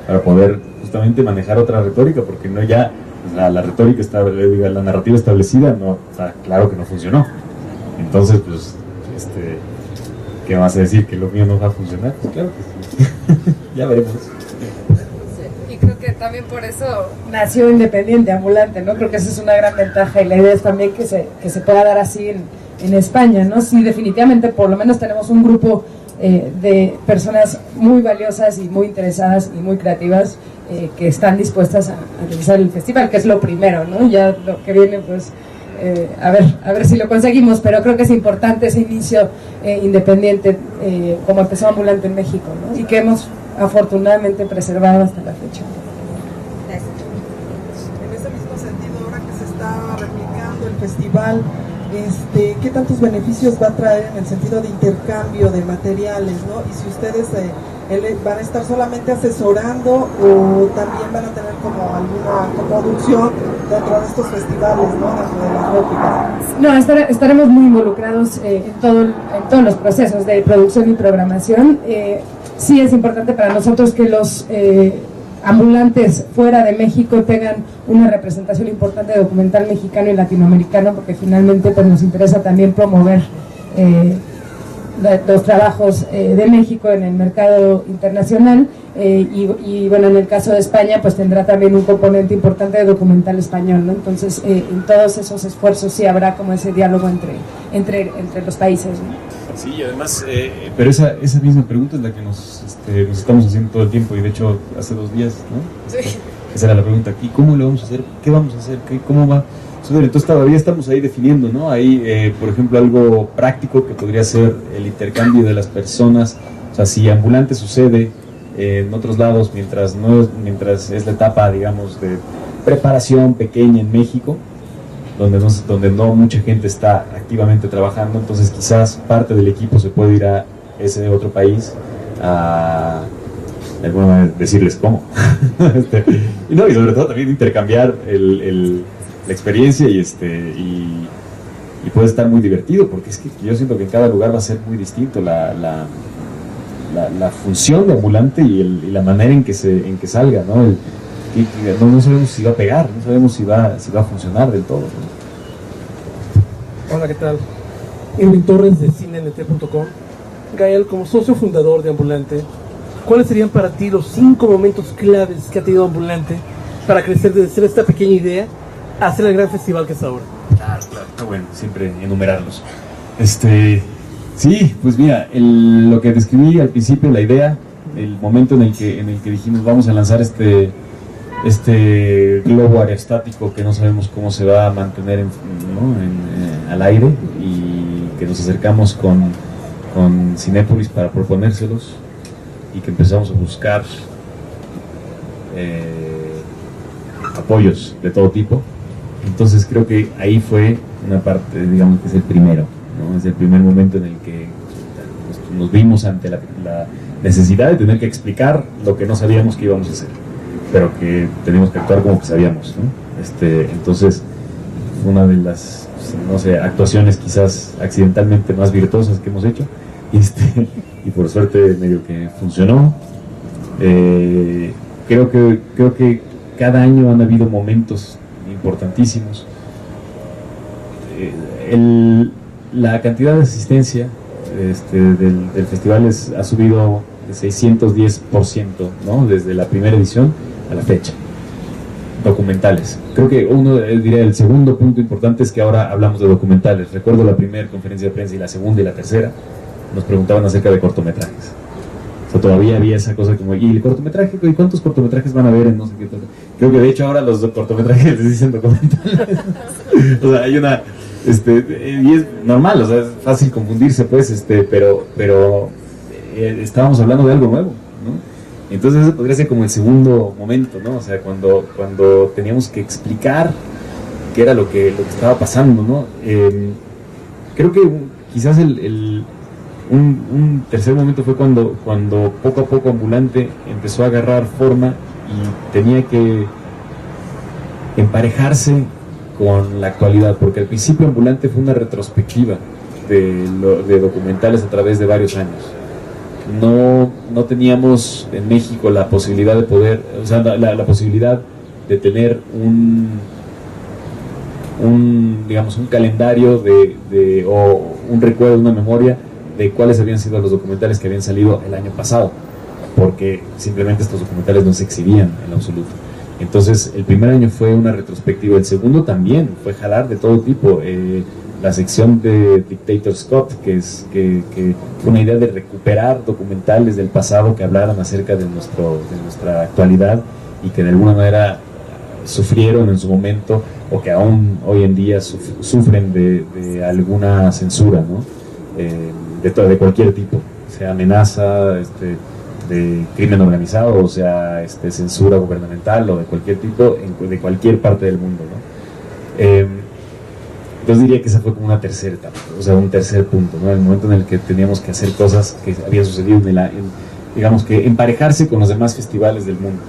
para poder justamente manejar otra retórica, porque no ya la retórica la narrativa establecida no está claro que no funcionó. Entonces pues ¿qué vas a decir? ¿Que lo mío no va a funcionar? Pues claro que sí. Ya veremos. Y creo que también por eso nació independiente, Ambulante, ¿no? Creo que esa es una gran ventaja, y la idea es también que se pueda dar así en España, ¿no? Sí, definitivamente por lo menos tenemos un grupo de personas muy valiosas y muy interesadas y muy creativas que están dispuestas a realizar el festival, que es lo primero, ¿no? Ya lo que viene, pues a ver si lo conseguimos, pero creo que es importante ese inicio independiente, como empezó Ambulante en México, ¿no? Y que hemos afortunadamente preservado hasta la fecha. Gracias. En ese mismo sentido, ahora que se está replicando el festival, ¿qué tantos beneficios va a traer en el sentido de intercambio de materiales, ¿no? Y si ustedes van a estar solamente asesorando o también van a tener como alguna coproducción dentro de estos festivales, ¿no? Dentro de las réplicas. No, estaremos muy involucrados en todos los procesos de producción y programación. Sí es importante para nosotros que los ambulantes fuera de México tengan una representación importante de documental mexicano y latinoamericano, porque finalmente pues nos interesa también promover los trabajos de México en el mercado internacional, y bueno, en el caso de España pues tendrá también un componente importante de documental español, ¿no? Entonces en todos esos esfuerzos sí habrá como ese diálogo entre los países, ¿no? Sí, y además, pero esa misma pregunta es la que nos estamos haciendo todo el tiempo, y de hecho hace 2 días, ¿no? Sí. Esa era la pregunta aquí: ¿cómo lo vamos a hacer? ¿Qué vamos a hacer? ¿Cómo va a suceder? Entonces todavía estamos ahí definiendo, ¿no? Ahí, por ejemplo, algo práctico que podría ser el intercambio de las personas. O sea, si Ambulante sucede en otros lados mientras es la etapa, digamos, de preparación pequeña en México, donde no mucha gente está activamente trabajando, entonces quizás parte del equipo se puede ir a ese otro país a de alguna manera decirles cómo. Y sobre todo también intercambiar la experiencia, y puede estar muy divertido, porque es que yo siento que en cada lugar va a ser muy distinto la función de Ambulante y la manera en que salga, ¿no? No sabemos si va a pegar, no sabemos si va a funcionar del todo, ¿no? Hola, ¿qué tal? Irving Torres de CineNT.com. Gael, como socio fundador de Ambulante, ¿cuáles serían para ti los 5 momentos claves que ha tenido Ambulante para crecer desde ser esta pequeña idea a ser el gran festival que es ahora? Claro, está bueno siempre enumerarlos. Sí, pues mira, lo que describí al principio, la idea, el momento en el que dijimos vamos a lanzar este globo aerostático que no sabemos cómo se va a mantener al aire y que nos acercamos con Cinépolis para proponérselos y que empezamos a buscar apoyos de todo tipo. Entonces creo que ahí fue una parte, digamos, que es el primero, ¿no? Es el primer momento en el que nos vimos ante la necesidad de tener que explicar lo que no sabíamos que íbamos a hacer, pero que teníamos que actuar como que sabíamos, ¿no? Entonces fue una de las, no sé, actuaciones quizás accidentalmente más virtuosas que hemos hecho, y por suerte medio que funcionó. Creo que cada año han habido momentos importantísimos. La cantidad de asistencia del festival ha subido de 610%, ¿no? Desde la primera edición a la fecha. Documentales. Creo que diría el segundo punto importante es que ahora hablamos de documentales. Recuerdo la primera conferencia de prensa y la segunda y la tercera nos preguntaban acerca de cortometrajes. O sea, todavía había esa cosa como, ¿y el cortometraje? ¿Y cuántos cortometrajes van a ver en no sé qué? Creo que de hecho ahora los cortometrajes les dicen documentales. O sea, hay una... y es normal, o sea, es fácil confundirse, pues, pero estábamos hablando de algo nuevo, ¿no? Entonces ese podría ser como el segundo momento, ¿no? O sea, cuando teníamos que explicar qué era lo que estaba pasando, ¿no? Creo que quizás un tercer momento fue cuando poco a poco Ambulante empezó a agarrar forma y tenía que emparejarse con la actualidad, porque al principio Ambulante fue una retrospectiva de documentales a través de varios años. No teníamos en México la posibilidad de poder, o sea, la posibilidad de tener digamos, un calendario o un recuerdo, una memoria de cuáles habían sido los documentales que habían salido el año pasado, porque simplemente estos documentales no se exhibían en absoluto. Entonces el primer año fue una retrospectiva, el segundo también fue jalar de todo tipo. La sección de Dictator Scott, que fue una idea de recuperar documentales del pasado que hablaran acerca de nuestra actualidad y que de alguna manera sufrieron en su momento o que aún hoy en día sufren de alguna censura, ¿no? De cualquier tipo, sea amenaza, de crimen organizado, o sea, censura gubernamental o de cualquier tipo, de cualquier parte del mundo, ¿no? Entonces diría que esa fue como una tercera etapa, o sea, un tercer punto, ¿no? El momento en el que teníamos que hacer cosas que habían sucedido digamos que emparejarse con los demás festivales del mundo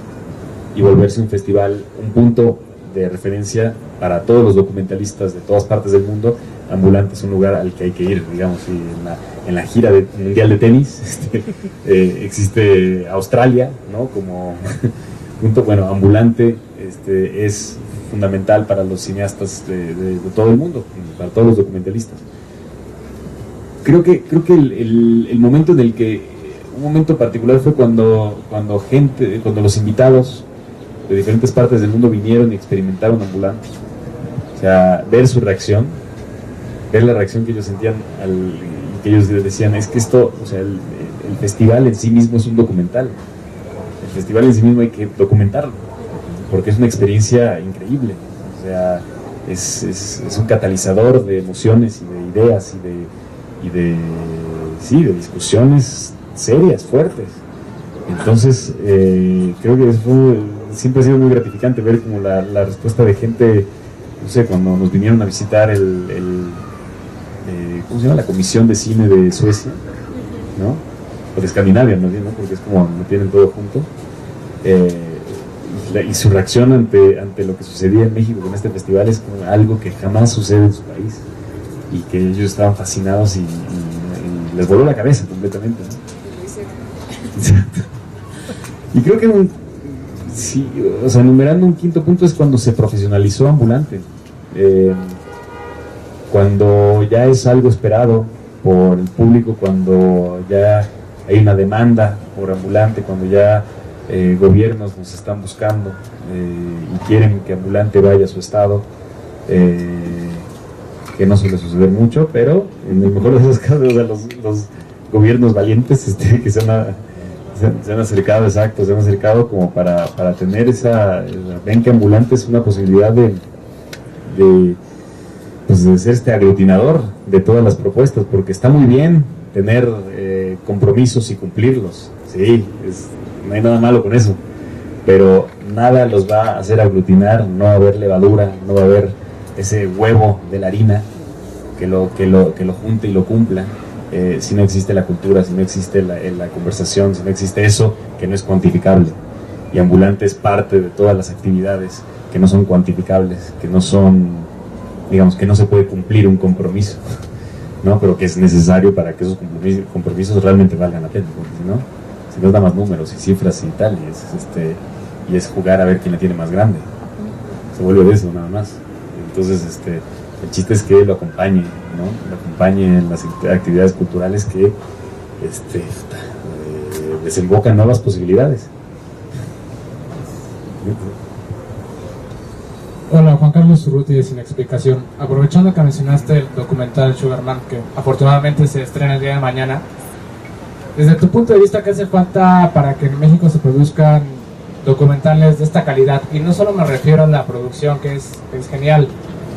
y volverse un festival, un punto de referencia para todos los documentalistas de todas partes del mundo. Ambulante es un lugar al que hay que ir, digamos, y en la gira mundial de tenis existe Australia, ¿no? Como punto. Bueno, Ambulante es fundamental para los cineastas de todo el mundo, para todos los documentalistas. Creo que el momento en el que, un momento particular fue cuando los invitados de diferentes partes del mundo vinieron y experimentaron Ambulante. O sea, ver su reacción, ver la reacción que ellos sentían que ellos decían, es que esto, o sea, el festival en sí mismo es un documental. El festival en sí mismo hay que documentarlo, porque es una experiencia increíble. O sea, es un catalizador de emociones y de ideas y de discusiones serias, fuertes. Entonces, creo que siempre ha sido muy gratificante ver como la respuesta de gente, no sé, cuando nos vinieron a visitar ¿cómo se llama? La Comisión de Cine de Suecia, ¿no? O de Escandinavia, más bien, ¿no? Porque es como lo tienen todo junto. Y su reacción ante lo que sucedía en México con este festival es como algo que jamás sucede en su país, y que ellos estaban fascinados y les voló la cabeza completamente, ¿no? Exacto. Y creo que sí, o sea, enumerando un quinto punto, es cuando se profesionalizó Ambulante, cuando ya es algo esperado por el público, cuando ya hay una demanda por Ambulante, cuando ya gobiernos nos están buscando y quieren que Ambulante vaya a su estado, que no suele suceder mucho, pero en el mejor de esos casos, o sea, los gobiernos valientes que se han acercado como para tener ven que Ambulante es una posibilidad de pues de ser aglutinador de todas las propuestas, porque está muy bien tener compromisos y cumplirlos, sí, no hay nada malo con eso, pero nada los va a hacer aglutinar, no va a haber levadura, no va a haber ese huevo de la harina que lo junte y lo cumpla, si no existe la cultura, si no existe la conversación, si no existe eso que no es cuantificable. Y Ambulante es parte de todas las actividades que no son cuantificables, que no son, digamos, que no se puede cumplir un compromiso, ¿no? Pero que es necesario para que esos compromisos realmente valgan la pena, porque si no es nada más números y cifras y tal, y es jugar a ver quién la tiene más grande, se vuelve de eso nada más. Entonces el chiste es que lo acompañe, ¿no? Lo acompañe en las actividades culturales que desembocan nuevas posibilidades. Hola, Juan Carlos Urruti de Sin Explicación. Aprovechando que mencionaste el documental Sugarman, que afortunadamente se estrena el día de mañana, desde tu punto de vista, ¿qué hace falta para que en México se produzcan documentales de esta calidad? Y no solo me refiero a la producción, que es genial,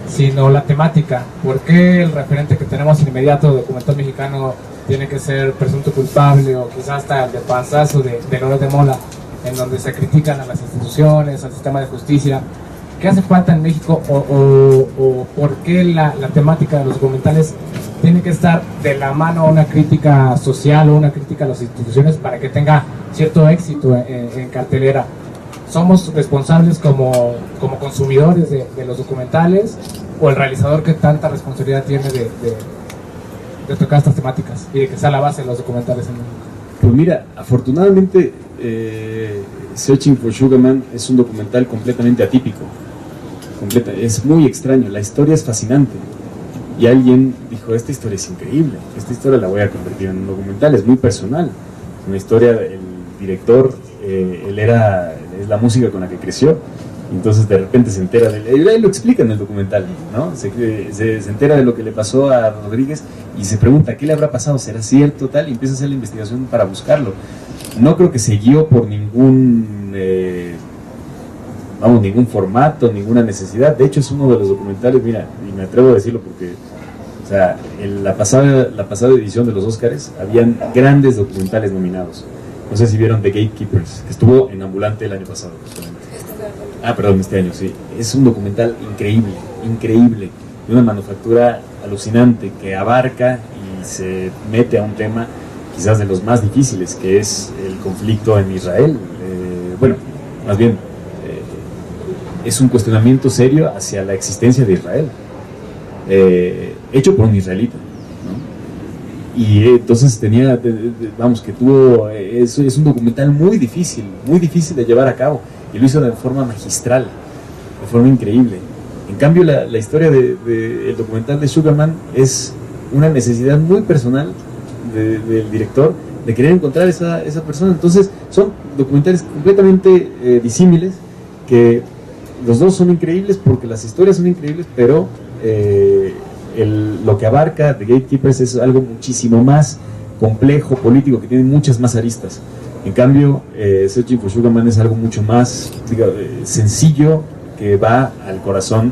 sino la temática. ¿Por qué el referente que tenemos inmediato documental mexicano tiene que ser Presunto Culpable, o quizás hasta el de Panzazo de Loret de Mola, en donde se critican a las instituciones, al sistema de justicia? ¿Qué hace falta en México, o por qué la temática de los documentales tiene que estar de la mano a una crítica social o una crítica a las instituciones para que tenga cierto éxito en cartelera? ¿Somos responsables como consumidores de los documentales, o el realizador que tanta responsabilidad tiene de tocar estas temáticas y de que sea la base de los documentales en México? Pues mira, afortunadamente Searching for Sugar Man es un documental completamente atípico, es muy extraño, la historia es fascinante, y alguien dijo, esta historia es increíble, esta historia la voy a convertir en un documental, es muy personal, es una historia, el director, es la música con la que creció, entonces de repente se entera él lo explica en el documental, ¿no? Se entera de lo que le pasó a Rodríguez y se pregunta, ¿qué le habrá pasado? ¿Será cierto? Tal, y empieza a hacer la investigación para buscarlo. No creo que se guió por ningún formato, ninguna necesidad. De hecho, es uno de los documentales, mira, y me atrevo a decirlo porque, o sea, en la pasada edición de los Óscares habían grandes documentales nominados. No sé si vieron The Gatekeepers, que estuvo en Ambulante el año pasado, justamente. Este año, sí. Es un documental increíble, de una manufactura alucinante que abarca y se mete a un tema quizás de los más difíciles, que es el conflicto en Israel. Más bien, es un cuestionamiento serio hacia la existencia de Israel, hecho por un israelita, ¿no? Y entonces es un documental muy difícil de llevar a cabo, y lo hizo de forma magistral, de forma increíble. En cambio, la historia del documental de Sugarman es una necesidad muy personal del director de querer encontrar esa persona. Entonces son documentales completamente disímiles, que los dos son increíbles porque las historias son increíbles, pero lo que abarca The Gatekeepers es algo muchísimo más complejo, político, que tiene muchas más aristas. En cambio, Searching for Sugar Man es algo mucho más sencillo, que va al corazón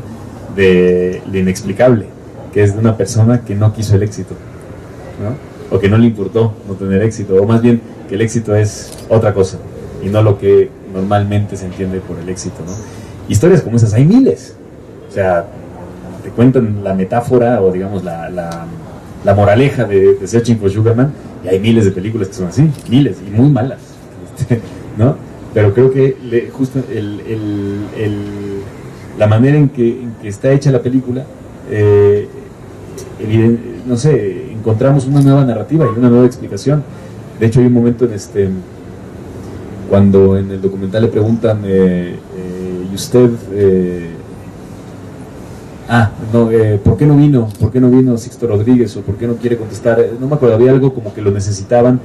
de lo inexplicable, que es de una persona que no quiso el éxito, ¿no? O que no le importó no tener éxito, o más bien que el éxito es otra cosa y no lo que normalmente se entiende por el éxito, ¿no? Historias como esas hay miles. O sea, te cuentan la metáfora o digamos la moraleja de Searching for Sugar Man, y hay miles de películas que son así, miles, y muy malas, ¿no? Pero creo que justo la manera en que está hecha la película, no sé, encontramos una nueva narrativa y una nueva explicación. De hecho, hay un momento cuando en el documental le preguntan, ¿y usted ¿por qué no vino? ¿Por qué no vino Sixto Rodríguez? ¿O por qué no quiere contestar? No me acuerdo, había algo como que lo necesitaban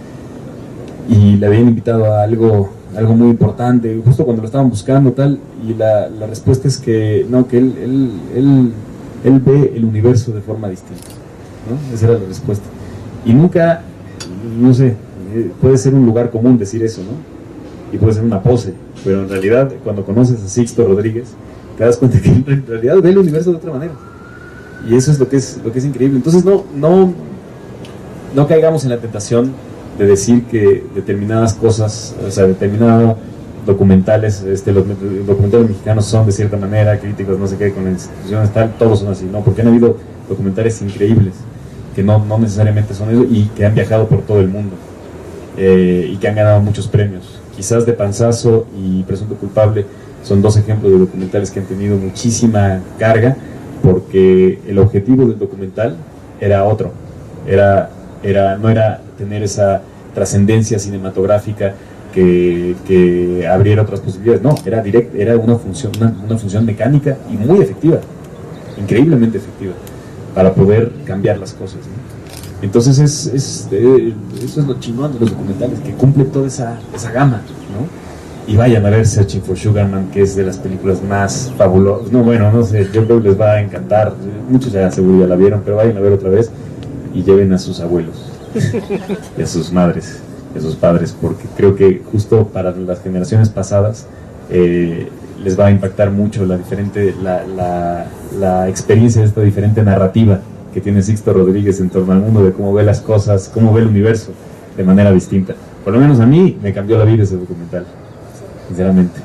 y le habían invitado a algo muy importante, justo cuando lo estaban buscando, tal, y la respuesta es que no, que él ve el universo de forma distinta, ¿no? Esa era la respuesta. Y nunca, no sé, puede ser un lugar común decir eso, ¿no? Y puede ser una pose, pero en realidad cuando conoces a Sixto Rodríguez te das cuenta que en realidad ve el universo de otra manera. Y eso es lo que es increíble. Entonces no caigamos en la tentación de decir que determinadas cosas, o sea, determinados documentales, los documentales mexicanos son de cierta manera críticos, no sé qué, con instituciones tal, todos son así, ¿no? Porque han habido documentales increíbles que no necesariamente son eso y que han viajado por todo el mundo y que han ganado muchos premios. Quizás De Panzazo y Presunto Culpable son dos ejemplos de documentales que han tenido muchísima carga, porque el objetivo del documental era otro, no era tener esa trascendencia cinematográfica que abriera otras posibilidades, no, era una función mecánica y muy efectiva, increíblemente efectiva, para poder cambiar las cosas, ¿no? Entonces eso es lo chingón de los documentales, que cumplen toda esa gama, ¿no? Y vayan a ver Searching for Sugar Man, que es de las películas más fabulosas. No, bueno, no sé, yo creo que les va a encantar. Muchos ya seguro ya la vieron, pero vayan a ver otra vez y lleven a sus abuelos y a sus madres y a sus padres, porque creo que justo para las generaciones pasadas les va a impactar mucho la experiencia de esta diferente narrativa que tiene Sixto Rodríguez en torno al mundo, de cómo ve las cosas, cómo ve el universo de manera distinta. Por lo menos a mí me cambió la vida ese documental, sinceramente,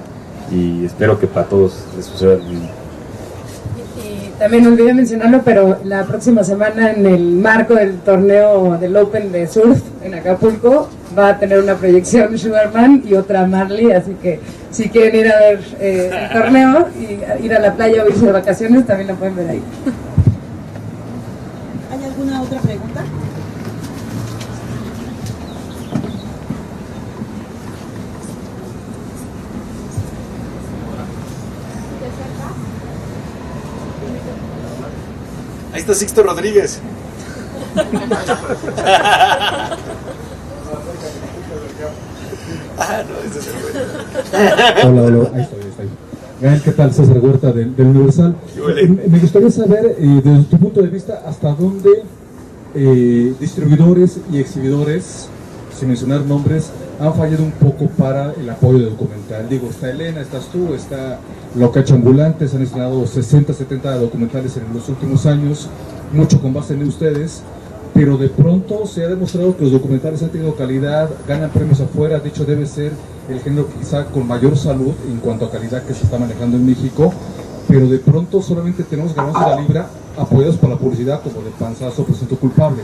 y espero que para todos les suceda lo mismo. Y también olvidé mencionarlo, pero la próxima semana, en el marco del torneo del Open de Surf en Acapulco, va a tener una proyección Sugarman y otra Marley, así que si quieren ir a ver el torneo y ir a la playa o irse de vacaciones, también la pueden ver ahí. ¿Hay alguna otra pregunta? Ahí está Sixto Rodríguez. Hola, ahí estoy. Gael, ¿qué tal? César Huerta del Universal. Me gustaría saber, desde tu punto de vista, hasta dónde distribuidores y exhibidores, sin mencionar nombres, han fallado un poco para el apoyo del documental. Digo, está Elena, estás tú, está Locacho Ambulante, se han estrenado 60, 70 documentales en los últimos años, mucho con base en ustedes, pero de pronto se ha demostrado que los documentales han tenido calidad, ganan premios afuera. De hecho, debe ser el género quizá con mayor salud en cuanto a calidad que se está manejando en México, pero de pronto solamente tenemos ganados de la libra apoyados por la publicidad, como De Panzazo, Presunto Culpable.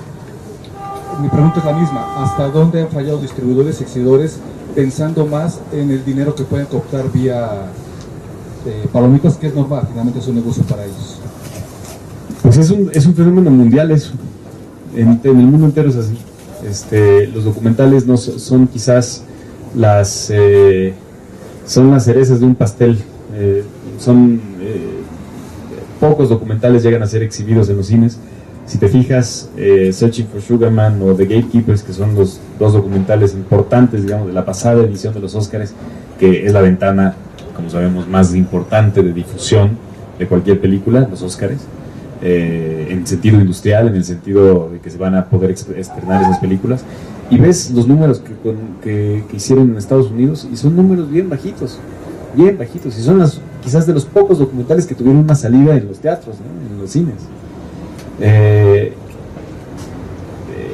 Mi pregunta es la misma: ¿hasta dónde han fallado distribuidores y exhibidores pensando más en el dinero que pueden cooptar vía palomitas, que es normal, finalmente es un negocio para ellos? Pues es un fenómeno mundial eso. En el mundo entero es así. Los documentales no son quizás las cerezas de un pastel. Pocos documentales llegan a ser exhibidos en los cines. Si te fijas, Searching for Sugar Man o The Gatekeepers, que son los dos documentales importantes, digamos, de la pasada edición de los Óscares, que es la ventana, como sabemos, más importante de difusión de cualquier película, los Óscares, en sentido industrial, en el sentido de que se van a poder estrenar esas películas, y ves los números que hicieron en Estados Unidos, y son números bien bajitos, y son quizás de los pocos documentales que tuvieron una salida en los teatros, ¿no? En los cines.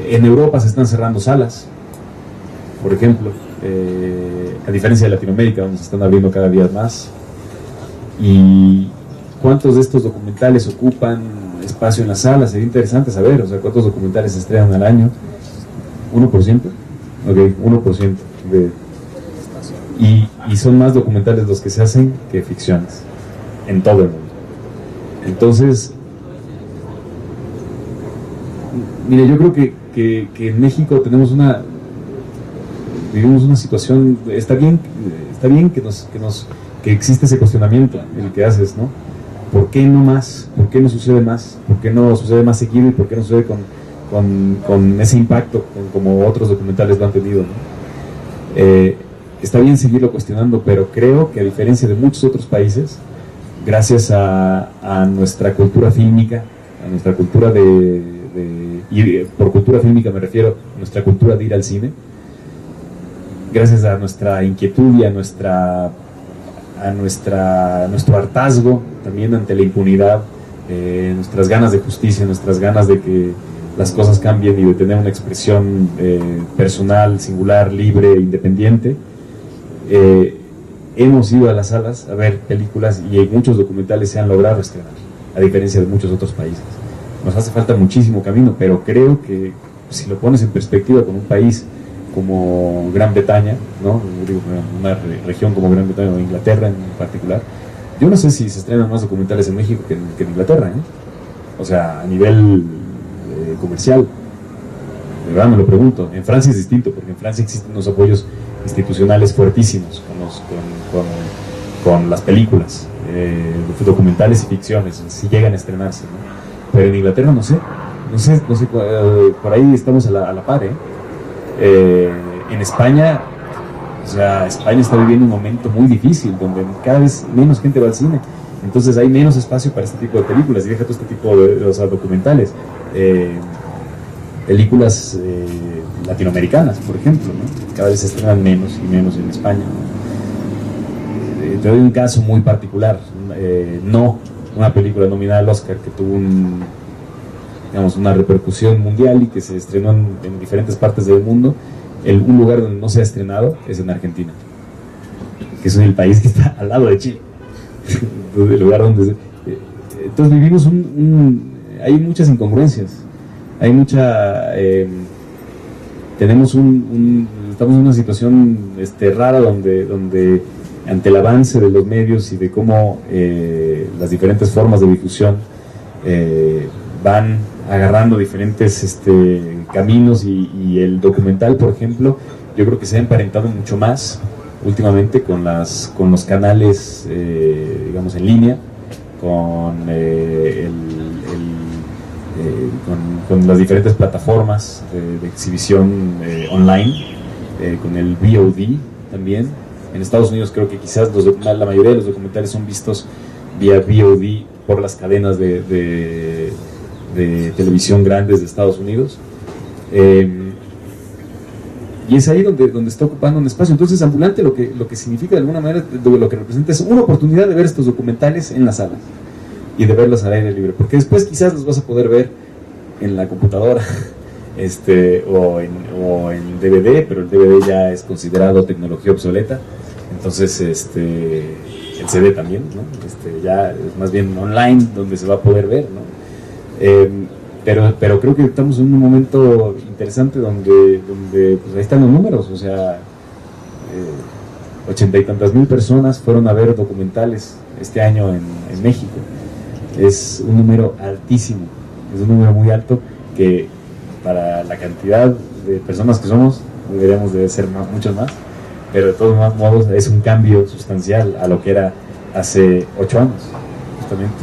En Europa se están cerrando salas, por ejemplo, a diferencia de Latinoamérica, donde se están abriendo cada día más. Y ¿cuántos de estos documentales ocupan espacio en las salas? Sería interesante saber, o sea, ¿cuántos documentales se estrenan al año? ¿1%? Ok, 1% y son más documentales los que se hacen que ficciones en todo el mundo. Entonces, mire, yo creo que en México vivimos una situación. Está bien que existe ese cuestionamiento, el que haces, ¿no? ¿Por qué no más? ¿Por qué no sucede más? ¿Por qué no sucede más seguido? ¿Y por qué no sucede con ese impacto como otros documentales lo han tenido, ¿no? Está bien seguirlo cuestionando, pero creo que, a diferencia de muchos otros países, gracias a nuestra cultura fílmica, a nuestra cultura y por cultura fílmica me refiero a nuestra cultura de ir al cine, gracias a nuestra inquietud y a nuestro hartazgo también ante la impunidad nuestras ganas de justicia, nuestras ganas de que las cosas cambien y de tener una expresión personal, singular, libre, independiente. Hemos ido a las salas a ver películas y muchos documentales se han logrado estrenar, a diferencia de muchos otros países. Nos hace falta muchísimo camino, pero creo que si lo pones en perspectiva con un país como Gran Bretaña, ¿no? Digo, una región como Gran Bretaña o Inglaterra en particular, yo no sé si se estrenan más documentales en México que en Inglaterra, ¿eh? O sea, a nivel comercial, de verdad me lo pregunto. En Francia es distinto, porque en Francia existen unos apoyos institucionales fuertísimos con las películas, documentales y ficciones, si llegan a estrenarse, ¿no? Pero en Inglaterra no sé, por ahí estamos a la par, en España, o sea, España está viviendo un momento muy difícil, donde cada vez menos gente va al cine, entonces hay menos espacio para este tipo de películas, y deja todo este tipo de, o sea, documentales, películas latinoamericanas, por ejemplo, ¿no? Cada vez se estrenan menos y menos en España, ¿no? Te doy un caso muy particular, No, una película nominada al Oscar que tuvo una repercusión mundial y que se estrenó en diferentes partes del mundo. Un lugar donde no se ha estrenado es en Argentina, que es el país que está al lado de Chile. El lugar donde entonces vivimos hay muchas incongruencias, hay estamos en una situación rara donde ante el avance de los medios y de cómo las diferentes formas de difusión van agarrando diferentes caminos y el documental, por ejemplo, yo creo que se ha emparentado mucho más últimamente con los canales, digamos, en línea, con las diferentes plataformas de exhibición online, con el VOD también. En Estados Unidos creo que quizás la mayoría de los documentales son vistos vía VOD por las cadenas de televisión grandes de Estados Unidos. Y es ahí donde está ocupando un espacio. Entonces, Ambulante lo que significa de alguna manera, lo que representa es una oportunidad de ver estos documentales en las salas y de verlos al aire libre, porque después quizás los vas a poder ver en la computadora o en DVD, pero el DVD ya es considerado tecnología obsoleta. Entonces el CD también, ¿no? Ya es más bien online donde se va a poder ver, ¿no? Pero creo que estamos en un momento interesante donde pues ahí están los números, o sea, 80 y tantas mil personas fueron a ver documentales este año en México. Es un número altísimo, es un número muy alto que para la cantidad de personas que somos deberíamos de ser muchos más, pero de todos modos es un cambio sustancial a lo que era hace 8 años, justamente.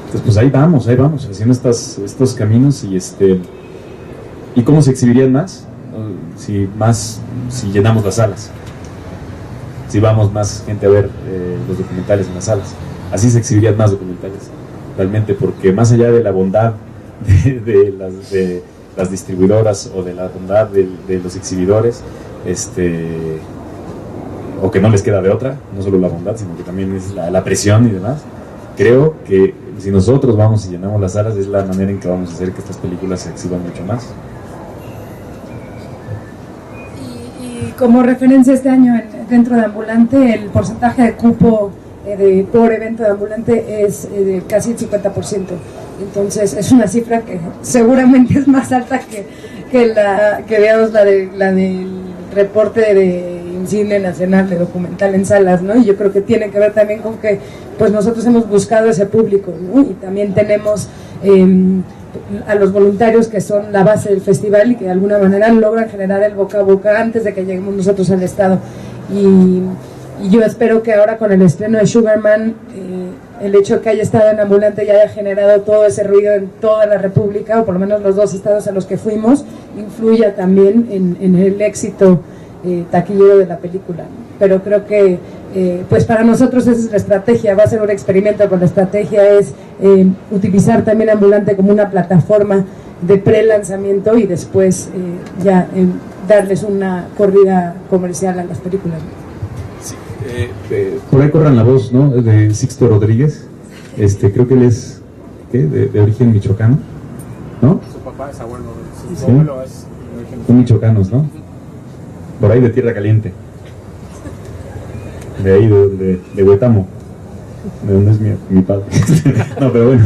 Entonces pues ahí vamos haciendo estos caminos y cómo se exhibirían más si llenamos las salas, si vamos más gente a ver los documentales en las salas, así se exhibirían más documentales realmente, porque más allá de la bondad de las distribuidoras o de la bondad de los exhibidores, o que no les queda de otra, no solo la bondad, sino que también es la presión y demás. Creo que si nosotros vamos y llenamos las salas, es la manera en que vamos a hacer que estas películas se exhiban mucho más. Y como referencia este año dentro de Ambulante, el porcentaje de cupo por evento de Ambulante es de casi el 50%. Entonces es una cifra que seguramente es más alta que veamos la del reporte de Cine Nacional de documental en salas, ¿no? Y yo creo que tiene que ver también con que pues nosotros hemos buscado ese público, ¿no? Y también tenemos a los voluntarios que son la base del festival y que de alguna manera logran generar el boca a boca antes de que lleguemos nosotros al Estado. Y yo espero que ahora con el estreno de Sugarman, el hecho de que haya estado en Ambulante y haya generado todo ese ruido en toda la República, o por lo menos los 2 estados a los que fuimos, influya también en el éxito taquillero de la película, ¿no? Pero creo que pues para nosotros esa es la estrategia, va a ser un experimento con la estrategia, es utilizar también Ambulante como una plataforma de pre-lanzamiento y después darles una corrida comercial a las películas, ¿no? Sí, por ahí corran la voz, ¿no? De Sixto Rodríguez, creo que él es ¿qué? De origen michoacano, ¿no? Su papá es abuelo, su ¿Sí? abuelo es de origen Son michoacanos, ¿no? Por ahí de Tierra Caliente. De ahí, de Huetamo. De donde es mi padre. No, pero bueno,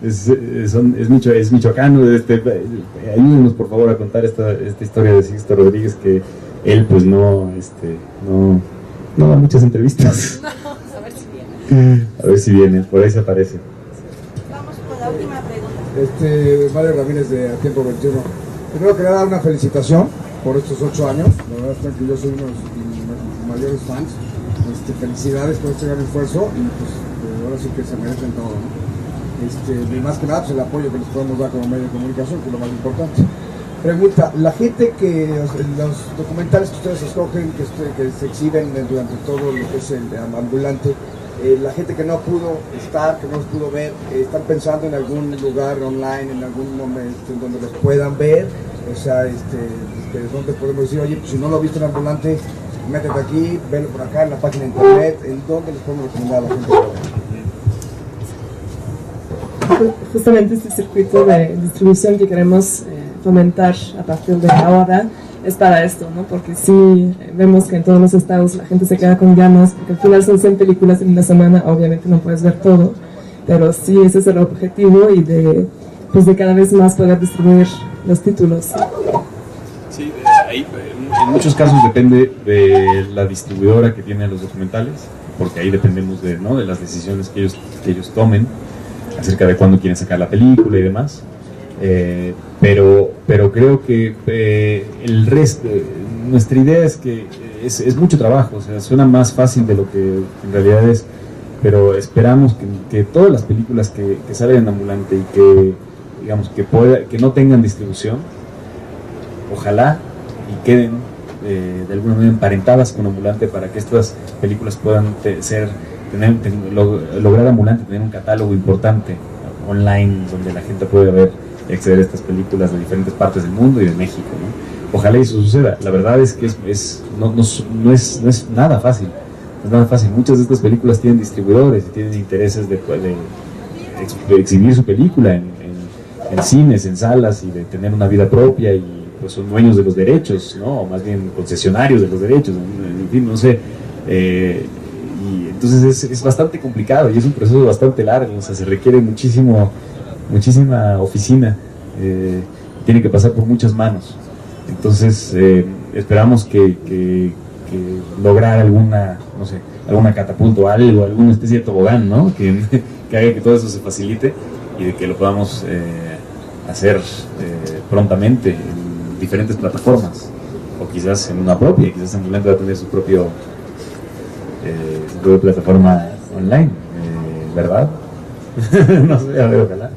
es michoacano. Ayúdenos por favor a contar esta historia de Sixto Rodríguez, que él pues no da muchas entrevistas. No, a ver si viene. A ver si viene, por ahí se aparece. Vamos con la última pregunta. Mario Ramírez de A Tiempo 21. Primero quería dar una felicitación por estos 8 años. La verdad es que yo soy uno de sus mayores fans. Felicidades por este gran esfuerzo y pues ahora sí que se merecen todo, ¿no? Y más que nada pues el apoyo que les podemos dar como medio de comunicación, que es lo más importante. Pregunta, la gente los documentales que ustedes escogen, que se exhiben durante todo lo que es el ambulante, la gente que no pudo estar, que no los pudo ver, ¿están pensando en algún lugar online, en algún momento en donde los puedan ver? O sea, donde podemos decir, oye, pues si no lo viste en ambulante, métete aquí, velo por acá en la página de internet, ¿en dónde les podemos recomendar a la gente? Justamente este circuito de distribución que queremos fomentar a partir de ahora es para esto, ¿no? Porque sí vemos que en todos los estados la gente se queda con ganas, porque al final son 100 películas en una semana, obviamente no puedes ver todo, pero sí ese es el objetivo y de cada vez más poder distribuir los títulos. Sí, ahí en muchos casos depende de la distribuidora que tiene los documentales, porque ahí dependemos de las decisiones que ellos tomen acerca de cuándo quieren sacar la película y demás. Pero creo que el resto, nuestra idea es que es mucho trabajo, o sea, suena más fácil de lo que en realidad es, pero esperamos que todas las películas que salen en ambulante y que digamos que no tengan distribución, ojalá y queden de alguna manera emparentadas con ambulante, para que estas películas puedan lograr ambulante tener un catálogo importante online donde la gente puede acceder a estas películas de diferentes partes del mundo y de México, ¿no? Ojalá eso suceda. La verdad es que no es nada fácil. No es nada fácil. Muchas de estas películas tienen distribuidores y tienen intereses de exhibir su película en cines, en salas, y de tener una vida propia, y pues son dueños de los derechos, ¿no? O más bien concesionarios de los derechos, en fin, no sé. Y entonces es bastante complicado y es un proceso bastante largo, o sea, se requiere muchísima oficina, tiene que pasar por muchas manos. Entonces esperamos que lograr alguna catapulta o algo, alguna especie de tobogán, ¿no? que haga que todo eso se facilite y de que lo podamos hacer prontamente en diferentes plataformas, o quizás en una propia, quizás Ambulante va a tener su propia plataforma online, ¿verdad? No sé, a ver, ojalá.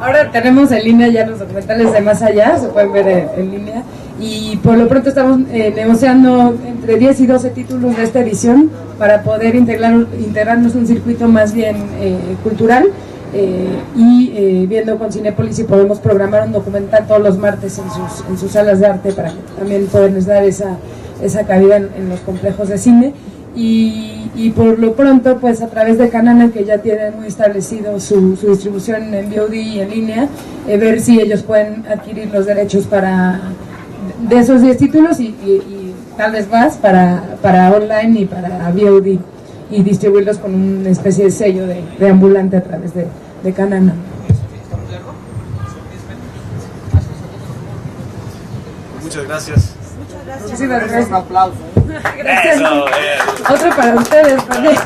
Ahora tenemos en línea ya los documentales de Más Allá, se pueden ver en línea, y por lo pronto estamos negociando entre 10 y 12 títulos de esta edición para poder integrarnos en un circuito más bien cultural, y viendo con Cinépolis si podemos programar un documental todos los martes en sus salas de arte, para que también poderles dar esa cabida en los complejos de cine. Y por lo pronto, pues a través de Canana, que ya tiene muy establecido su distribución en VOD y en línea, ver si ellos pueden adquirir los derechos de esos 10 títulos y tal vez más para online y para VOD, y distribuirlos con una especie de sello de Ambulante a través de Canana. Muchas gracias. Muchísimas gracias. Un aplauso. Gracias. Eso, Otro para ustedes también.